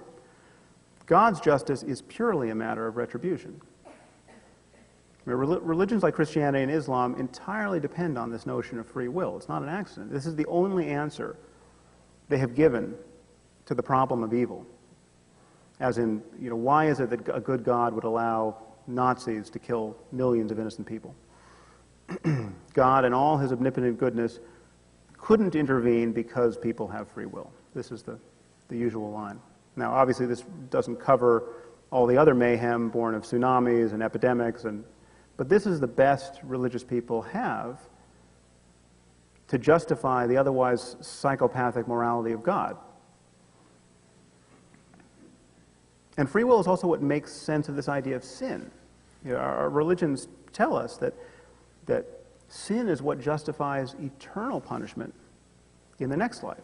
God's justice is purely a matter of retribution. I mean, religions like Christianity and Islam entirely depend on this notion of free will. It's not an accident. This is the only answer they have given to the problem of evil. As in, why is it that a good God would allow Nazis to kill millions of innocent people? God, in all his omnipotent goodness, couldn't intervene because people have free will. This is the usual line. Now, obviously, this doesn't cover all the other mayhem born of tsunamis and epidemics, but this is the best religious people have to justify the otherwise psychopathic morality of God. And free will is also what makes sense of this idea of sin. Our religions tell us that sin is what justifies eternal punishment in the next life.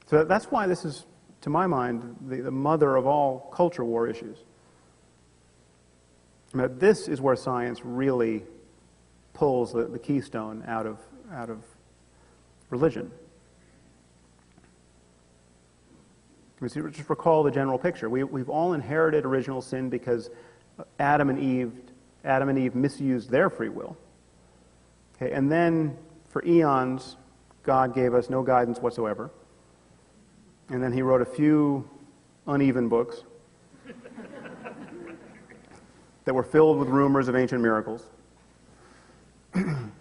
So that's why this is, to my mind, the mother of all culture war issues. I mean, this is where science really pulls the keystone out of religion. Just recall the general picture. We've all inherited original sin because Adam and Eve misused their free will. Okay, and then for eons, God gave us no guidance whatsoever. And then he wrote a few uneven books that were filled with rumors of ancient miracles. And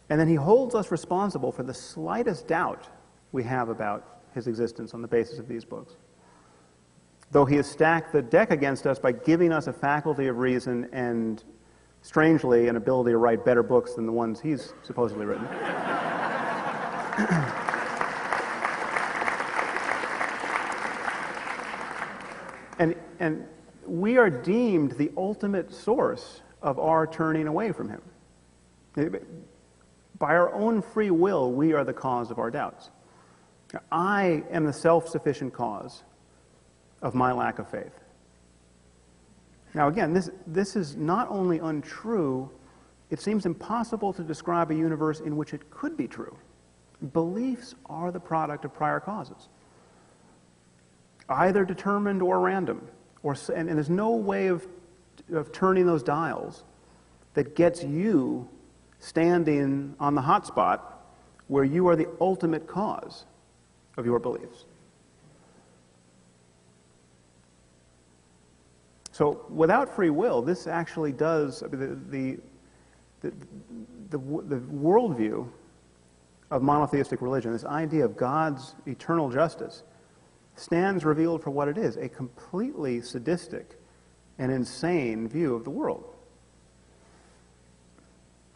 then he holds us responsible for the slightest doubt we have about his existence on the basis of these books. Though he has stacked the deck against us by giving us a faculty of reason and strangely, an ability to write better books than the ones he's supposedly written. And we are deemed the ultimate source of our turning away from him. By our own free will, we are the cause of our doubts. I am the self-sufficient cause of my lack of faith. Now again, this is not only untrue, it seems impossible to describe a universe in which it could be true. Beliefs are the product of prior causes, either determined or random. And there's no way of turning those dials that gets you standing on the hot spot where you are the ultimate cause of your beliefs. So without free will, this actually does, the worldview of monotheistic religion, this idea of God's eternal justice, stands revealed for what it is, a completely sadistic and insane view of the world.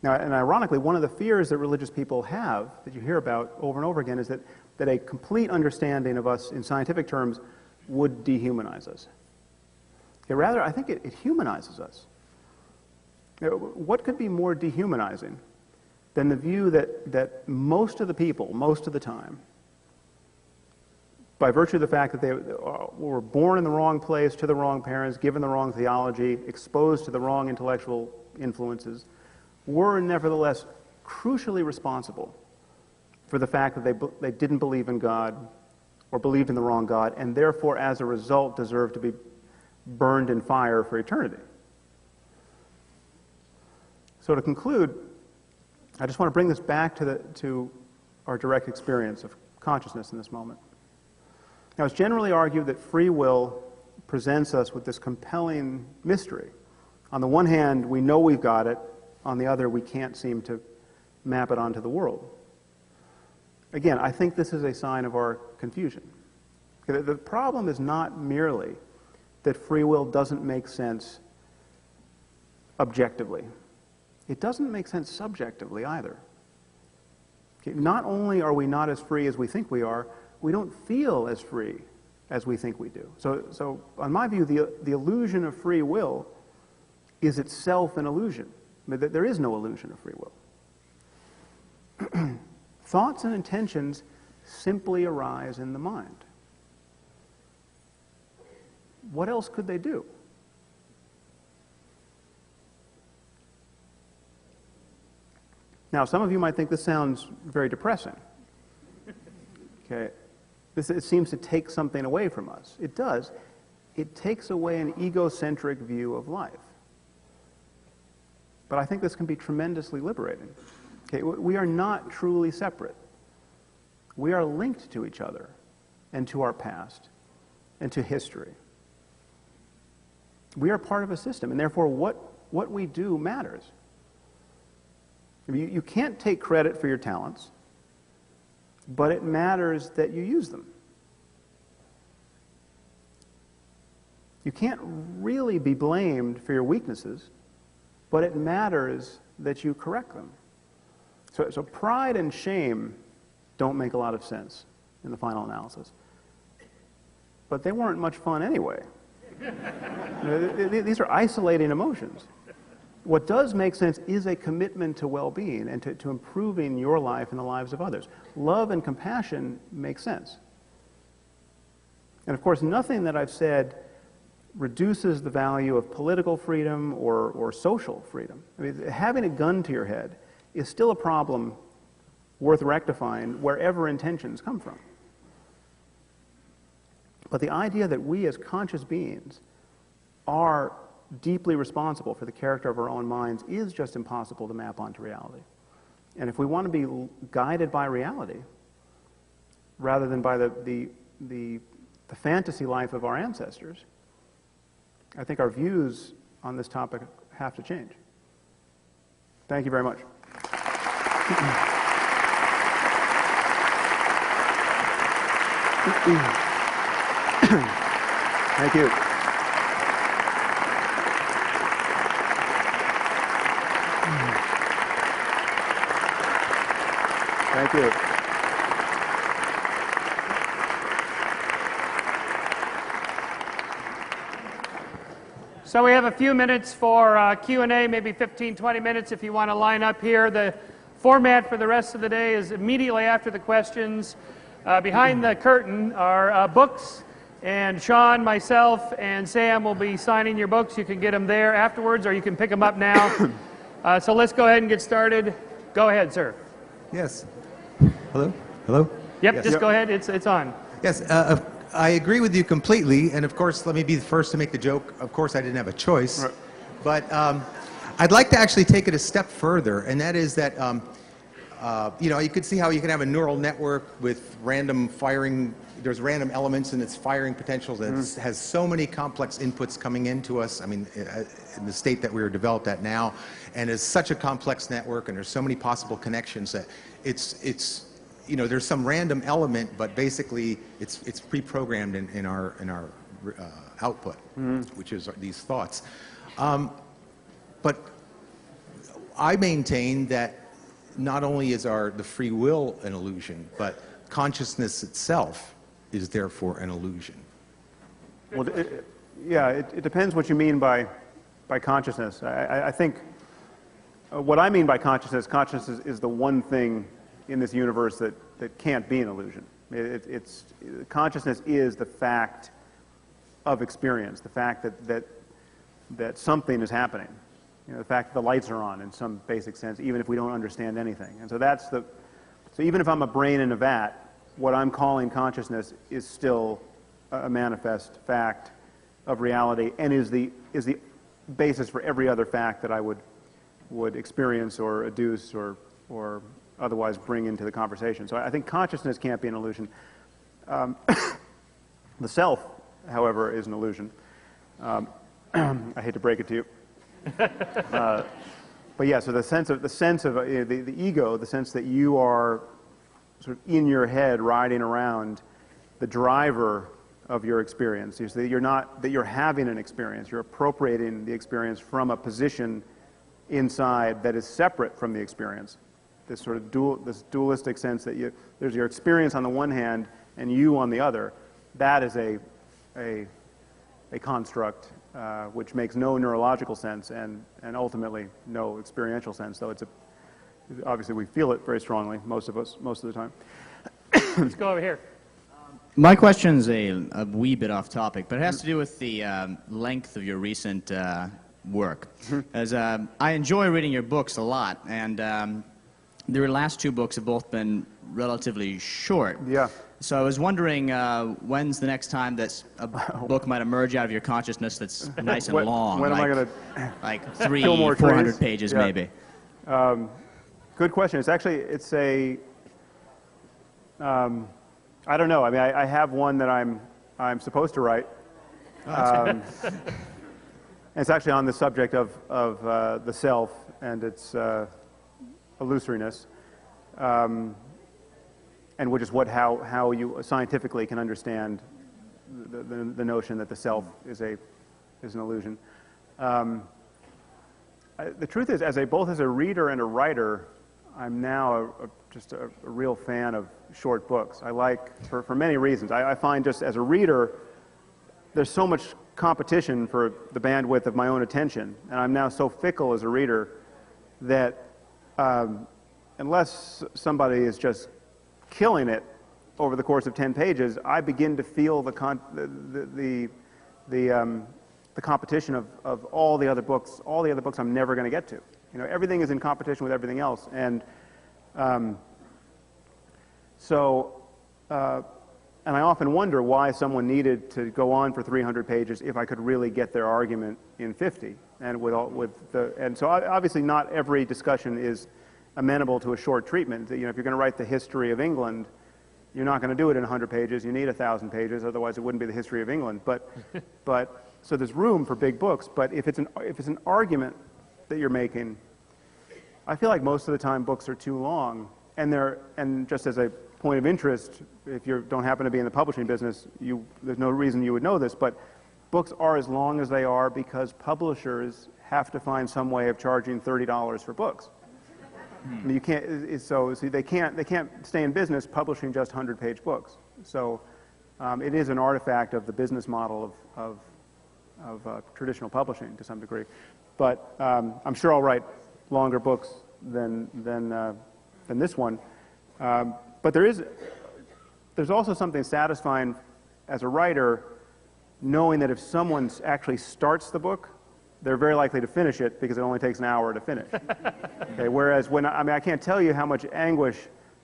Now, and ironically, one of the fears that religious people have, that you hear about over and over again, is that a complete understanding of us in scientific terms would dehumanize us. Okay, rather, I think it humanizes us. What could be more dehumanizing than the view that most of the people, most of the time, by virtue of the fact that they were born in the wrong place, to the wrong parents, given the wrong theology, exposed to the wrong intellectual influences, were nevertheless crucially responsible for the fact that they didn't believe in God or believed in the wrong God, and therefore, as a result, deserved to be burned in fire for eternity. So to conclude, I just want to bring this back to our direct experience of consciousness in this moment. Now, it's generally argued that free will presents us with this compelling mystery. On the one hand, we know we've got it. On the other, we can't seem to map it onto the world. Again, I think this is a sign of our confusion. The problem is not merely that free will doesn't make sense objectively. It doesn't make sense subjectively either. Okay, not only are we not as free as we think we are, we don't feel as free as we think we do. So on my view, the illusion of free will is itself an illusion. I mean, there is no illusion of free will. Thoughts and intentions simply arise in the mind. What else could they do? Now, some of you might think this sounds very depressing. Okay. It seems to take something away from us. It does. It takes away an egocentric view of life. But I think this can be tremendously liberating. Okay, we are not truly separate. We are linked to each other and to our past and to history. We are part of a system, and therefore what we do matters. You can't take credit for your talents, but it matters that you use them. You can't really be blamed for your weaknesses, but it matters that you correct them. So pride and shame don't make a lot of sense in the final analysis. But they weren't much fun anyway. These are isolating emotions. What does make sense is a commitment to well-being and to improving your life and the lives of others. Love and compassion make sense. And of course, nothing that I've said reduces the value of political freedom or social freedom. I mean, having a gun to your head is still a problem worth rectifying wherever intentions come from. But the idea that we as conscious beings are deeply responsible for the character of our own minds is just impossible to map onto reality. And if we want to be guided by reality, rather than by the fantasy life of our ancestors, I think our views on this topic have to change. Thank you very much. Thank you. Thank you. So we have a few minutes for Q&A, maybe 15, 20 minutes if you want to line up here. The format for the rest of the day is immediately after the questions. Behind the curtain are books, and Sean, myself, and Sam will be signing your books. You can get them there afterwards, or you can pick them up now. So let's go ahead and get started. Go ahead, sir. Yes. Hello? Hello? Yep, Yes. just go ahead. It's on. Yes, I agree with you completely, and of course, let me be the first to make the joke. Of course, I didn't have a choice. Right. But I'd like to actually take it a step further, and that is that, you could see how you can have a neural network with random firing. There's random elements in its firing potentials that has so many complex inputs coming into us. I mean, in the state that we are developed at now, and it's such a complex network, and there's so many possible connections that it's there's some random element, but basically it's pre-programmed in our output, which is these thoughts. But I maintain that not only is the free will an illusion, but consciousness itself is therefore an illusion. Well, it depends what you mean by consciousness. I think what I mean by consciousness is the one thing in this universe that can't be an illusion. Consciousness is the fact of experience, the fact that something is happening. The fact that the lights are on in some basic sense, even if we don't understand anything. And so so even if I'm a brain in a vat, what I'm calling consciousness is still a manifest fact of reality, and is the basis for every other fact that I would experience or adduce or otherwise bring into the conversation. So I think consciousness can't be an illusion. The self, however, is an illusion. I hate to break it to you. But yeah, so the sense of the ego, the sense that you are sort of in your head riding around, the driver of your experience. That you're having an experience. You're appropriating the experience from a position inside that is separate from the experience. This sort of this dualistic sense that there's your experience on the one hand and you on the other. That is a construct which makes no neurological sense and ultimately no experiential sense, though obviously we feel it very strongly, most of us, most of the time. Let's go over here. My question's a wee bit off topic, but it has to do with the length of your recent work. As I enjoy reading your books a lot, and your last two books have both been relatively short. Yeah. So I was wondering when's the next time that a book might emerge out of your consciousness that's nice and long. When am I going to like 300, 400 trees? pages, Yeah. maybe? Good question. I don't know. I mean, I have one that I'm supposed to write. And it's actually on the subject of the self and its illusoriness, and which is how you scientifically can understand the notion that the self is an illusion. The truth is, both as a reader and a writer, I'm now just a real fan of short books. I like, for many reasons. I find just as a reader, there's so much competition for the bandwidth of my own attention, and I'm now so fickle as a reader that unless somebody is just killing it over the course of 10 pages, I begin to feel the competition of all the other books I'm never going to get to. Everything is in competition with everything else, and and I often wonder why someone needed to go on for 300 pages if I could really get their argument in 50. And so obviously not every discussion is amenable to a short treatment. If you're going to write the history of England, you're not going to do it in 100 pages. You need 1,000 pages, otherwise it wouldn't be the history of England. But so there's room for big books. But if it's an argument that you're making, I feel like most of the time books are too long. And just as a point of interest, if you don't happen to be in the publishing business, there's no reason you would know this, but books are as long as they are because publishers have to find some way of charging $30 for books. I mean, you can't. So see, they can't stay in business publishing just 100-page books. So it is an artifact of the business model of traditional publishing to some degree. But I'm sure I'll write longer books than this one. But there's also something satisfying as a writer, knowing that if someone actually starts the book, they're very likely to finish it because it only takes an hour to finish. Okay, whereas I can't tell you how much anguish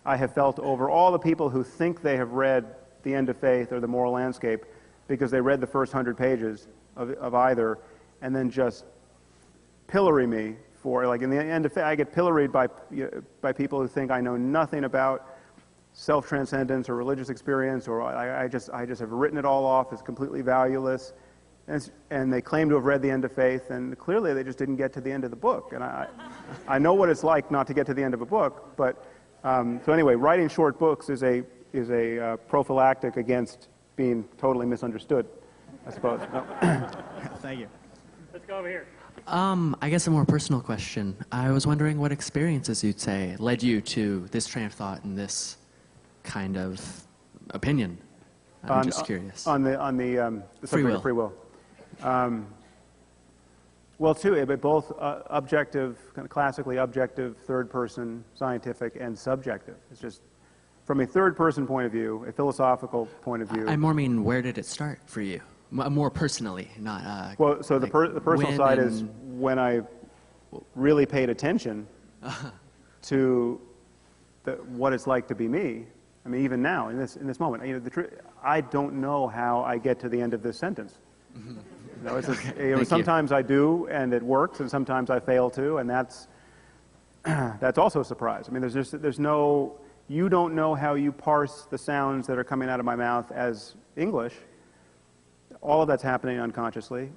I have felt over all the people who think they have read The End of Faith or The Moral Landscape because they read the first 100 pages of either and then just pillory me for, like in The End of Faith, I get pilloried by people who think I know nothing about self-transcendence or religious experience, or I just have written it all off as completely valueless. And they claim to have read The End of Faith, and clearly they just didn't get to the end of the book. And I know what it's like not to get to the end of a book. But so anyway, writing short books is a prophylactic against being totally misunderstood, I suppose. No. Thank you. Let's go over here. I guess a more personal question. I was wondering what experiences you'd say led you to this train of thought and this kind of opinion. I'm just curious. On the subject of free will. Well, but both objective, kind of classically objective, third-person, scientific, and subjective. It's just from a third-person point of view, a philosophical point of view. I more mean, where did it start for you? More personally, not. Well, so like the personal side is and when I really paid attention to what it's like to be me. I mean, even now, in this moment, I don't know how I get to the end of this sentence. Sometimes I do, and it works, and sometimes I fail to, and that's also a surprise. I mean, you don't know how you parse the sounds that are coming out of my mouth as English. All of that's happening unconsciously.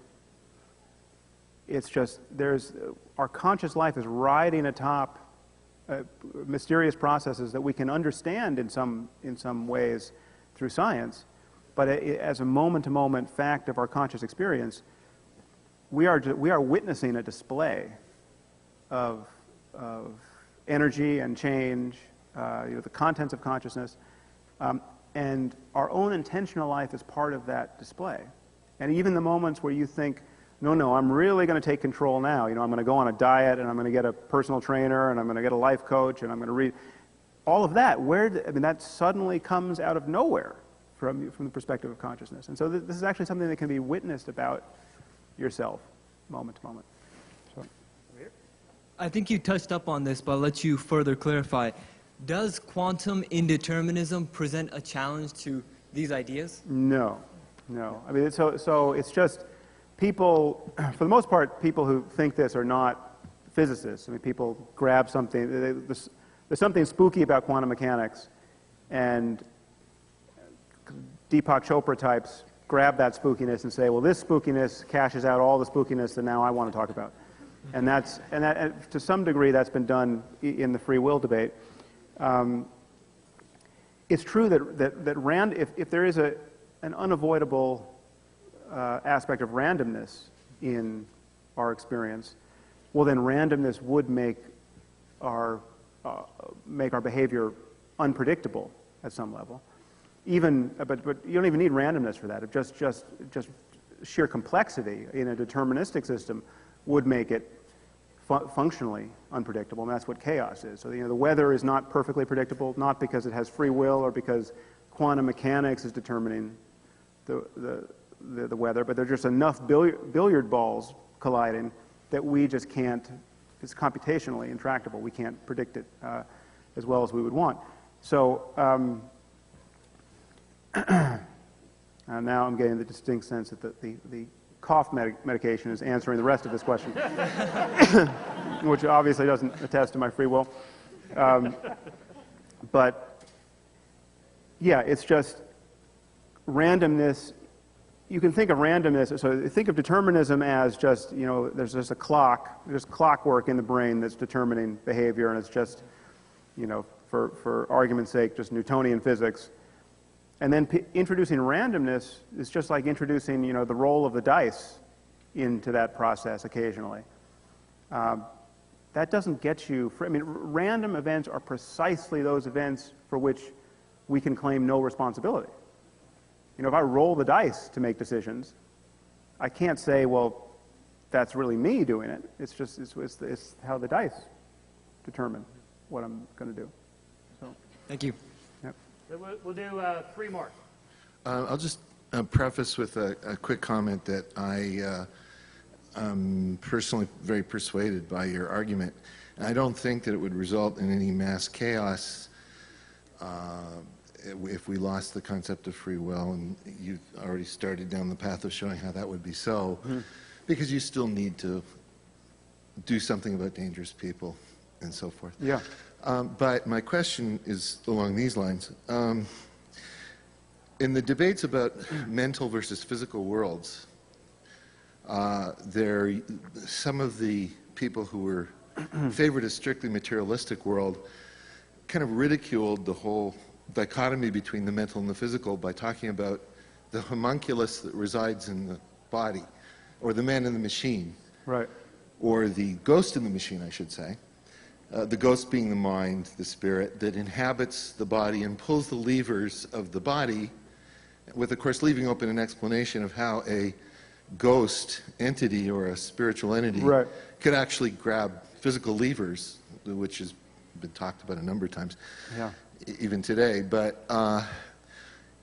It's just our conscious life is riding atop mysterious processes that we can understand in some ways through science, but as a moment-to-moment fact of our conscious experience, we are witnessing a display of energy and change, the contents of consciousness, and our own intentional life is part of that display. And even the moments where you think, no, I'm really going to take control now. I'm going to go on a diet, and I'm going to get a personal trainer, and I'm going to get a life coach, and I'm going to read. All of that, that suddenly comes out of nowhere from the perspective of consciousness. And so this is actually something that can be witnessed about yourself, moment to moment. So. I think you touched up on this, but I'll let you further clarify. Does quantum indeterminism present a challenge to these ideas? No. I mean, so it's just people, for the most part, people who think this are not physicists. I mean, people grab something. There's something spooky about quantum mechanics, and Deepak Chopra types grab that spookiness and say, well, this spookiness cashes out all the spookiness that now I want to talk about. And to some degree, that's been done in the free will debate. It's true that if there is an unavoidable aspect of randomness in our experience, well, then randomness would make our behavior unpredictable at some level. But you don't even need randomness for that. Just sheer complexity in a deterministic system would make it functionally unpredictable, and that's what chaos is. So the weather is not perfectly predictable, not because it has free will or because quantum mechanics is determining the weather, but there's just enough billiard balls colliding that we just can't. It's computationally intractable. We can't predict it as well as we would want. So now I'm getting the distinct sense that the cough medication is answering the rest of this question, which obviously doesn't attest to my free will. But yeah, it's just randomness. You can think of randomness, so think of determinism as just, there's just there's clockwork in the brain that's determining behavior, and it's just, for argument's sake, just Newtonian physics. And then introducing randomness is just like introducing, the roll of the dice into that process occasionally. That that doesn't get you, I mean, random events are precisely those events for which we can claim no responsibility. You know, if I roll the dice to make decisions, I can't say, well, that's really me doing it. It's just, it's how the dice determine what I'm going to do. So, Thank you. yep. So we'll do 3 more. I'll just preface with a quick comment that I'm personally very persuaded by your argument. And I don't think that it would result in any mass chaos if we lost the concept of free will, and you've already started down the path of showing how that would be so, because you still need to do something about dangerous people and so forth. Yeah. But my question is along these lines. In the debates about mental versus physical worlds, some of the people who were favored a strictly materialistic world kind of ridiculed the whole dichotomy between the mental and the physical by talking about the homunculus that resides in the body, or the man in the machine, Right. or the ghost in the machine, I should say. The ghost being the mind, the spirit, that inhabits the body and pulls the levers of the body, with, of course, leaving open an explanation of how a ghost entity or a spiritual entity Right. could actually grab physical levers, which has been talked about a number of times, Yeah. even today. But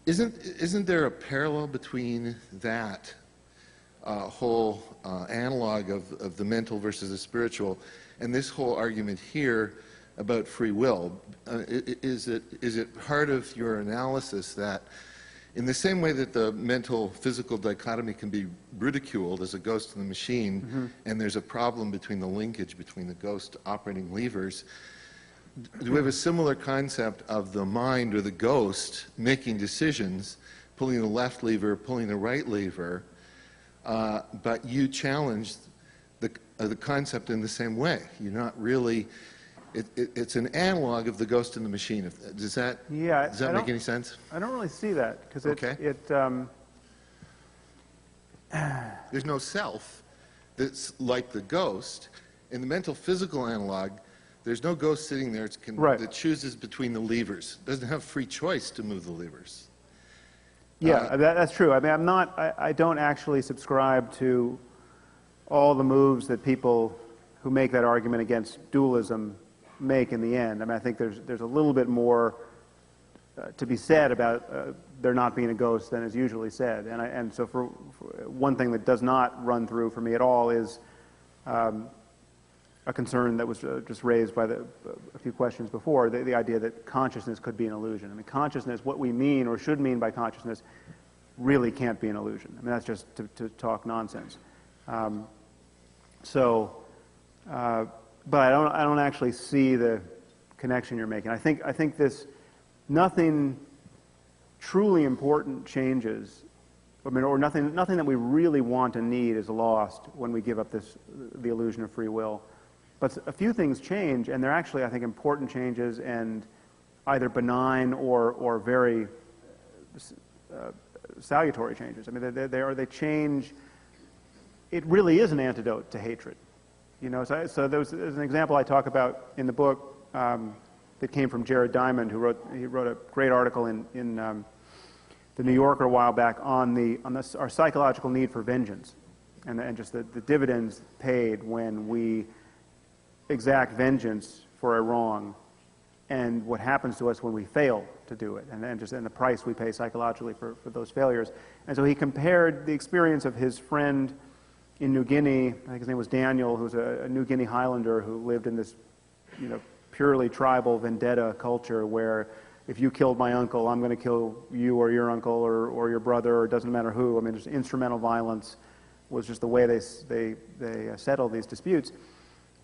isn't there a parallel between that whole analog of the mental versus the spiritual and this whole argument here about free will? Is it part of your analysis that in the same way that the mental-physical dichotomy can be ridiculed as a ghost in the machine, and there's a problem between the linkage between the ghost operating levers, do we have a similar concept of the mind or the ghost making decisions, pulling the left lever, pulling the right lever, but you challenged the concept in the same way? You're not really... It's an analog of the ghost in the machine. Does that make any sense? I don't really see that, because There's no self that's like the ghost. In the mental physical analog, there's no ghost sitting there that chooses between the levers. Doesn't have free choice to move the levers. Yeah, that's true. I mean, I don't actually subscribe to all the moves that people who make that argument against dualism make in the end. I mean, I think there's a little bit more to be said about there not being a ghost than is usually said. And so for one thing that does not run through for me at all is a concern that was just raised by a few questions before, the idea that consciousness could be an illusion. I mean, consciousness, what we mean or should mean by consciousness, really can't be an illusion. I mean, that's just to talk nonsense. But I don't actually see the connection you're making. I think nothing truly important changes. I mean, or nothing that we really want and need is lost when we give up the illusion of free will. But a few things change, and they're actually, I think, important changes, and either benign or very salutary changes. I mean, they change. It really is an antidote to hatred. You know, so there's an example I talk about in the book that came from Jared Diamond, who wrote a great article in the New Yorker a while back on our psychological need for vengeance, and just the dividends paid when we exact vengeance for a wrong, and what happens to us when we fail to do it, and the price we pay psychologically for those failures. And so he compared the experience of his friend in New Guinea. I think his name was Daniel, who's a New Guinea Highlander who lived in this, purely tribal vendetta culture where if you killed my uncle, I'm going to kill you or your uncle or your brother, or it doesn't matter who. I mean, just instrumental violence was just the way they settled these disputes.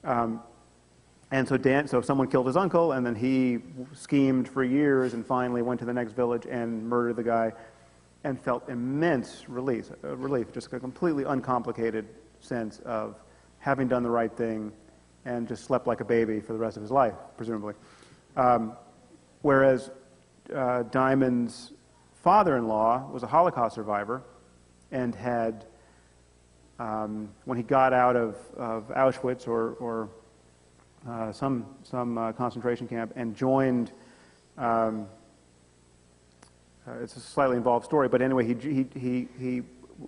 And so someone killed his uncle, and then he schemed for years and finally went to the next village and murdered the guy, and felt immense relief, just a completely uncomplicated sense of having done the right thing, and just slept like a baby for the rest of his life, presumably. Whereas Diamond's father-in-law was a Holocaust survivor, and had, when he got out of Auschwitz or some concentration camp and joined. It's a slightly involved story, but anyway, he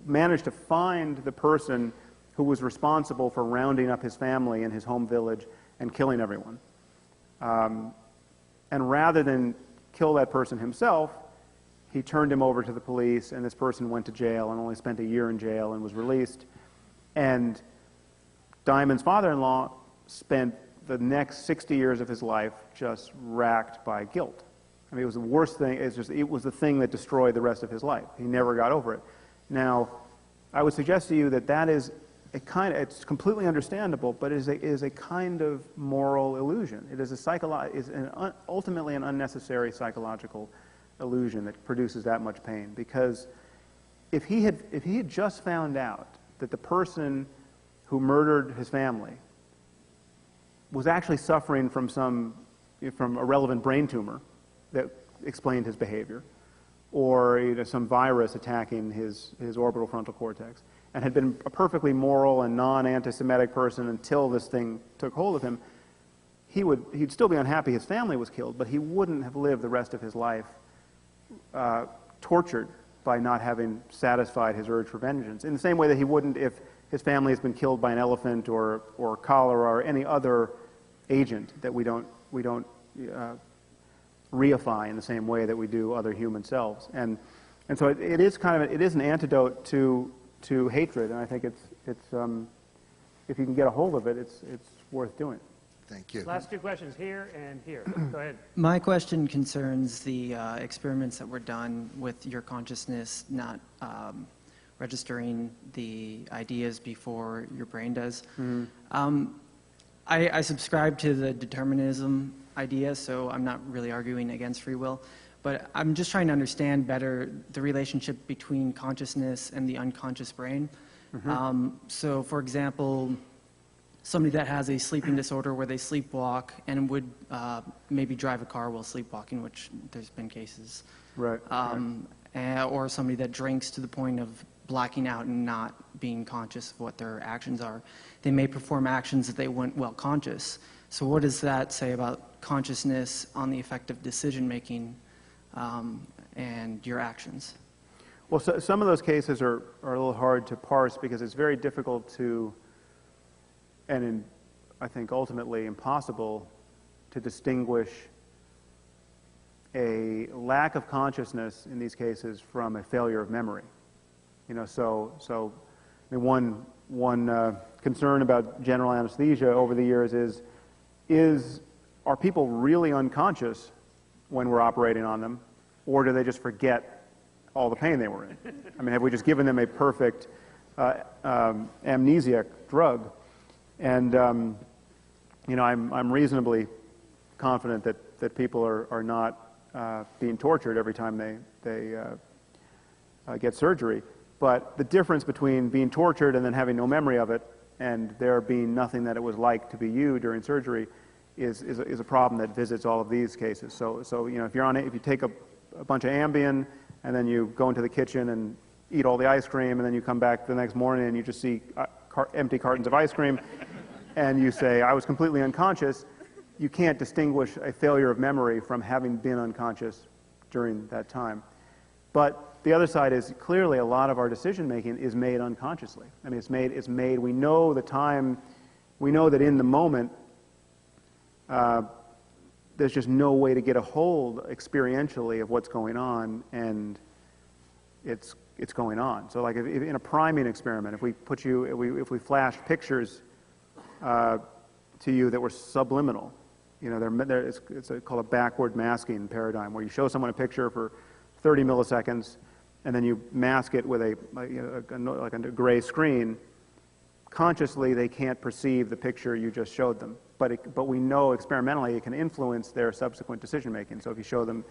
managed to find the person who was responsible for rounding up his family in his home village and killing everyone. And rather than kill that person himself, he turned him over to the police, and this person went to jail and only spent a year in jail and was released. And Diamond's father-in-law spent the next 60 years of his life just racked by guilt. I mean, it was the worst thing. It was the thing that destroyed the rest of his life. He never got over it. Now, I would suggest to you that that is it's completely understandable, but it is a kind of moral illusion. It is ultimately an unnecessary psychological illusion that produces that much pain. Because if he had just found out that the person who murdered his family was actually suffering from a relevant brain tumor that explained his behavior, or some virus attacking his orbital frontal cortex, and had been a perfectly moral and non-anti-Semitic person until this thing took hold of him, he'd still be unhappy his family was killed, but he wouldn't have lived the rest of his life tortured by not having satisfied his urge for vengeance. In the same way that he wouldn't if his family has been killed by an elephant or cholera or any other agent that we don't reify in the same way that we do other human selves. And so it is an antidote to hatred, and I think it's if you can get a hold of it, it's worth doing. Thank you. Last two questions here and here. Go ahead. My question concerns the experiments that were done with your consciousness not registering the ideas before your brain does. Mm-hmm. I subscribe to the determinism idea, so I'm not really arguing against free will, but I'm just trying to understand better the relationship between consciousness and the unconscious brain. Mm-hmm. So, for example, somebody that has a sleeping disorder where they sleepwalk and would maybe drive a car while sleepwalking, which there's been cases. Right. Or somebody that drinks to the point of blacking out and not being conscious of what their actions are. They may perform actions that they weren't well conscious. So what does that say about consciousness on the effect of decision-making and your actions? Well, some of those cases are a little hard to parse because it's very difficult to, I think ultimately impossible, to distinguish a lack of consciousness in these cases from a failure of memory. So I mean, one concern about general anesthesia over the years are people really unconscious when we're operating on them, or do they just forget all the pain they were in? I mean, have we just given them a perfect amnesiac drug? And I'm reasonably confident that people are not being tortured every time they get surgery. But the difference between being tortured and then having no memory of it, and there being nothing that it was like to be you during surgery, is a problem that visits all of these cases. So if you take a bunch of Ambien and then you go into the kitchen and eat all the ice cream, and then you come back the next morning and you just see empty cartons of ice cream, and you say, I was completely unconscious, you can't distinguish a failure of memory from having been unconscious during that time. But the other side is clearly a lot of our decision making is made unconsciously. I mean, it's made, we know the time, we know that in the moment, there's just no way to get a hold experientially of what's going on, and it's going on. So like if in a priming experiment, if we flashed pictures to you that were subliminal, it's called a backward masking paradigm, where you show someone a picture for 30 milliseconds, and then you mask it with a gray screen. Consciously, they can't perceive the picture you just showed them, but we know experimentally it can influence their subsequent decision making. So if you show them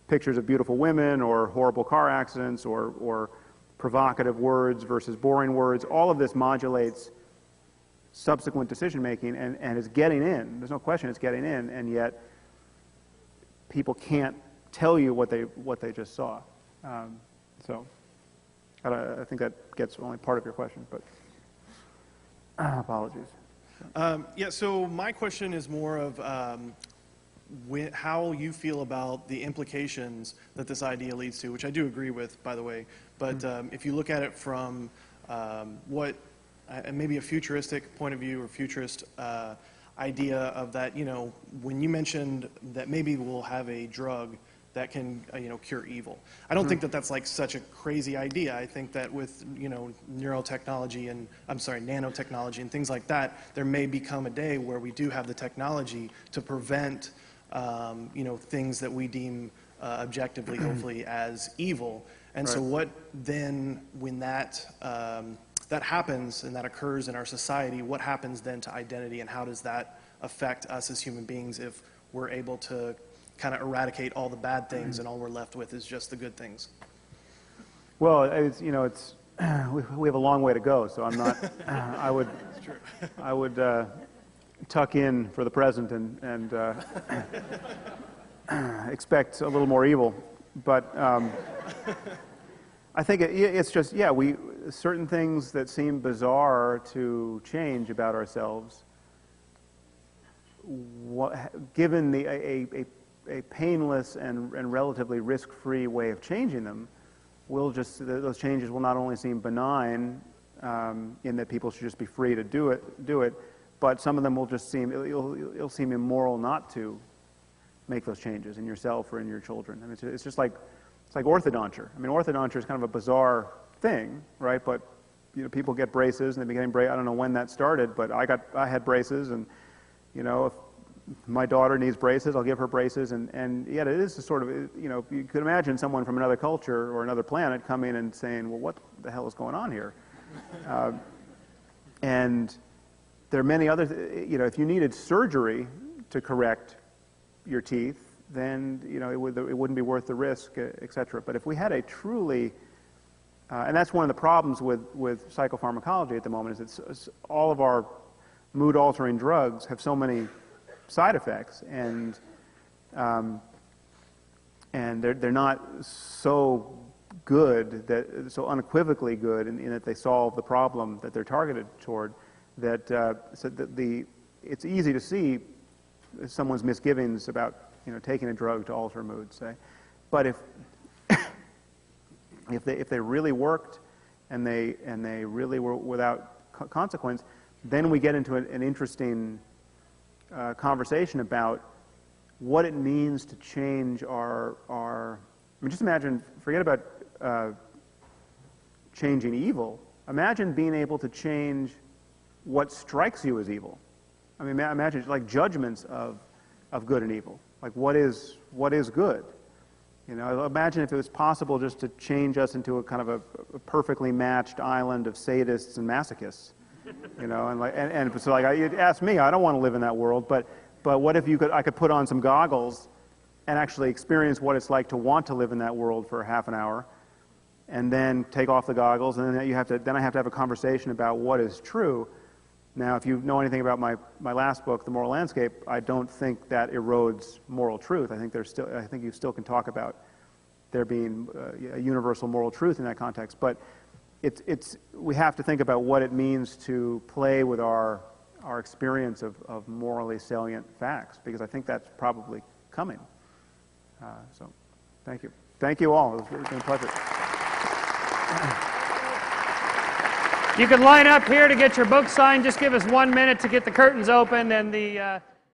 pictures of beautiful women, or horrible car accidents, or provocative words versus boring words, all of this modulates subsequent decision making and is getting in. There's no question it's getting in, and yet people can't tell you what they just saw. So I think that gets only part of your question, but apologies. Yeah, so my question is more of how you feel about the implications that this idea leads to, which I do agree with, by the way. But if you look at it from maybe a futuristic point of view or futurist idea of that, when you mentioned that maybe we'll have a drug that can, cure evil. I don't think that that's like such a crazy idea. I think that with, nanotechnology and things like that, there may become a day where we do have the technology to prevent, things that we deem objectively, hopefully, as evil. And so what then, when that happens and that occurs in our society, what happens then to identity, and how does that affect us as human beings if we're able to kind of eradicate all the bad things and all we're left with is just the good things? Well, we have a long way to go, so I'm not. I would tuck in for the present and expect a little more evil, but I think it's just certain things that seem bizarre to change about ourselves. Given a painless and relatively risk-free way of changing them, those changes will not only seem benign in that people should just be free to do it, but some of them will just it'll seem immoral not to make those changes in yourself or in your children. I mean, it's just like orthodonture. I mean, orthodonture is kind of a bizarre thing, right? But people get braces and they became I don't know when that started, but I had braces, and if my daughter needs braces, I'll give her braces, and yet it is a sort of, you could imagine someone from another culture or another planet coming and saying, well, what the hell is going on here? And there are many other, if you needed surgery to correct your teeth, then, it wouldn't be worth the risk, et cetera. But if we had a truly, and that's one of the problems with psychopharmacology at the moment, is it's all of our mood-altering drugs have so many side effects, and they're not so good, so unequivocally good in that they solve the problem that they're targeted toward, it's easy to see someone's misgivings about taking a drug to alter mood, say. But if they really worked and they really were without consequence, then we get into an interesting conversation about what it means to change our I mean, just imagine, forget about changing evil. Imagine being able to change what strikes you as evil. I mean, imagine like judgments of good and evil. Like what is good? Imagine if it was possible just to change us into a kind of a perfectly matched island of sadists and masochists. So you'd ask me, I don't want to live in that world, but what if I could put on some goggles and actually experience what it's like to want to live in that world for half an hour, and then take off the goggles, and then I have to have a conversation about what is true. Now, if you know anything about my last book, The Moral Landscape, I don't think that erodes moral truth. I think you still can talk about there being a universal moral truth in that context, but we have to think about what it means to play with our experience of morally salient facts, because I think that's probably coming. So, thank you. Thank you all. It's been a pleasure. You can line up here to get your book signed. Just give us 1 minute to get the curtains open, and the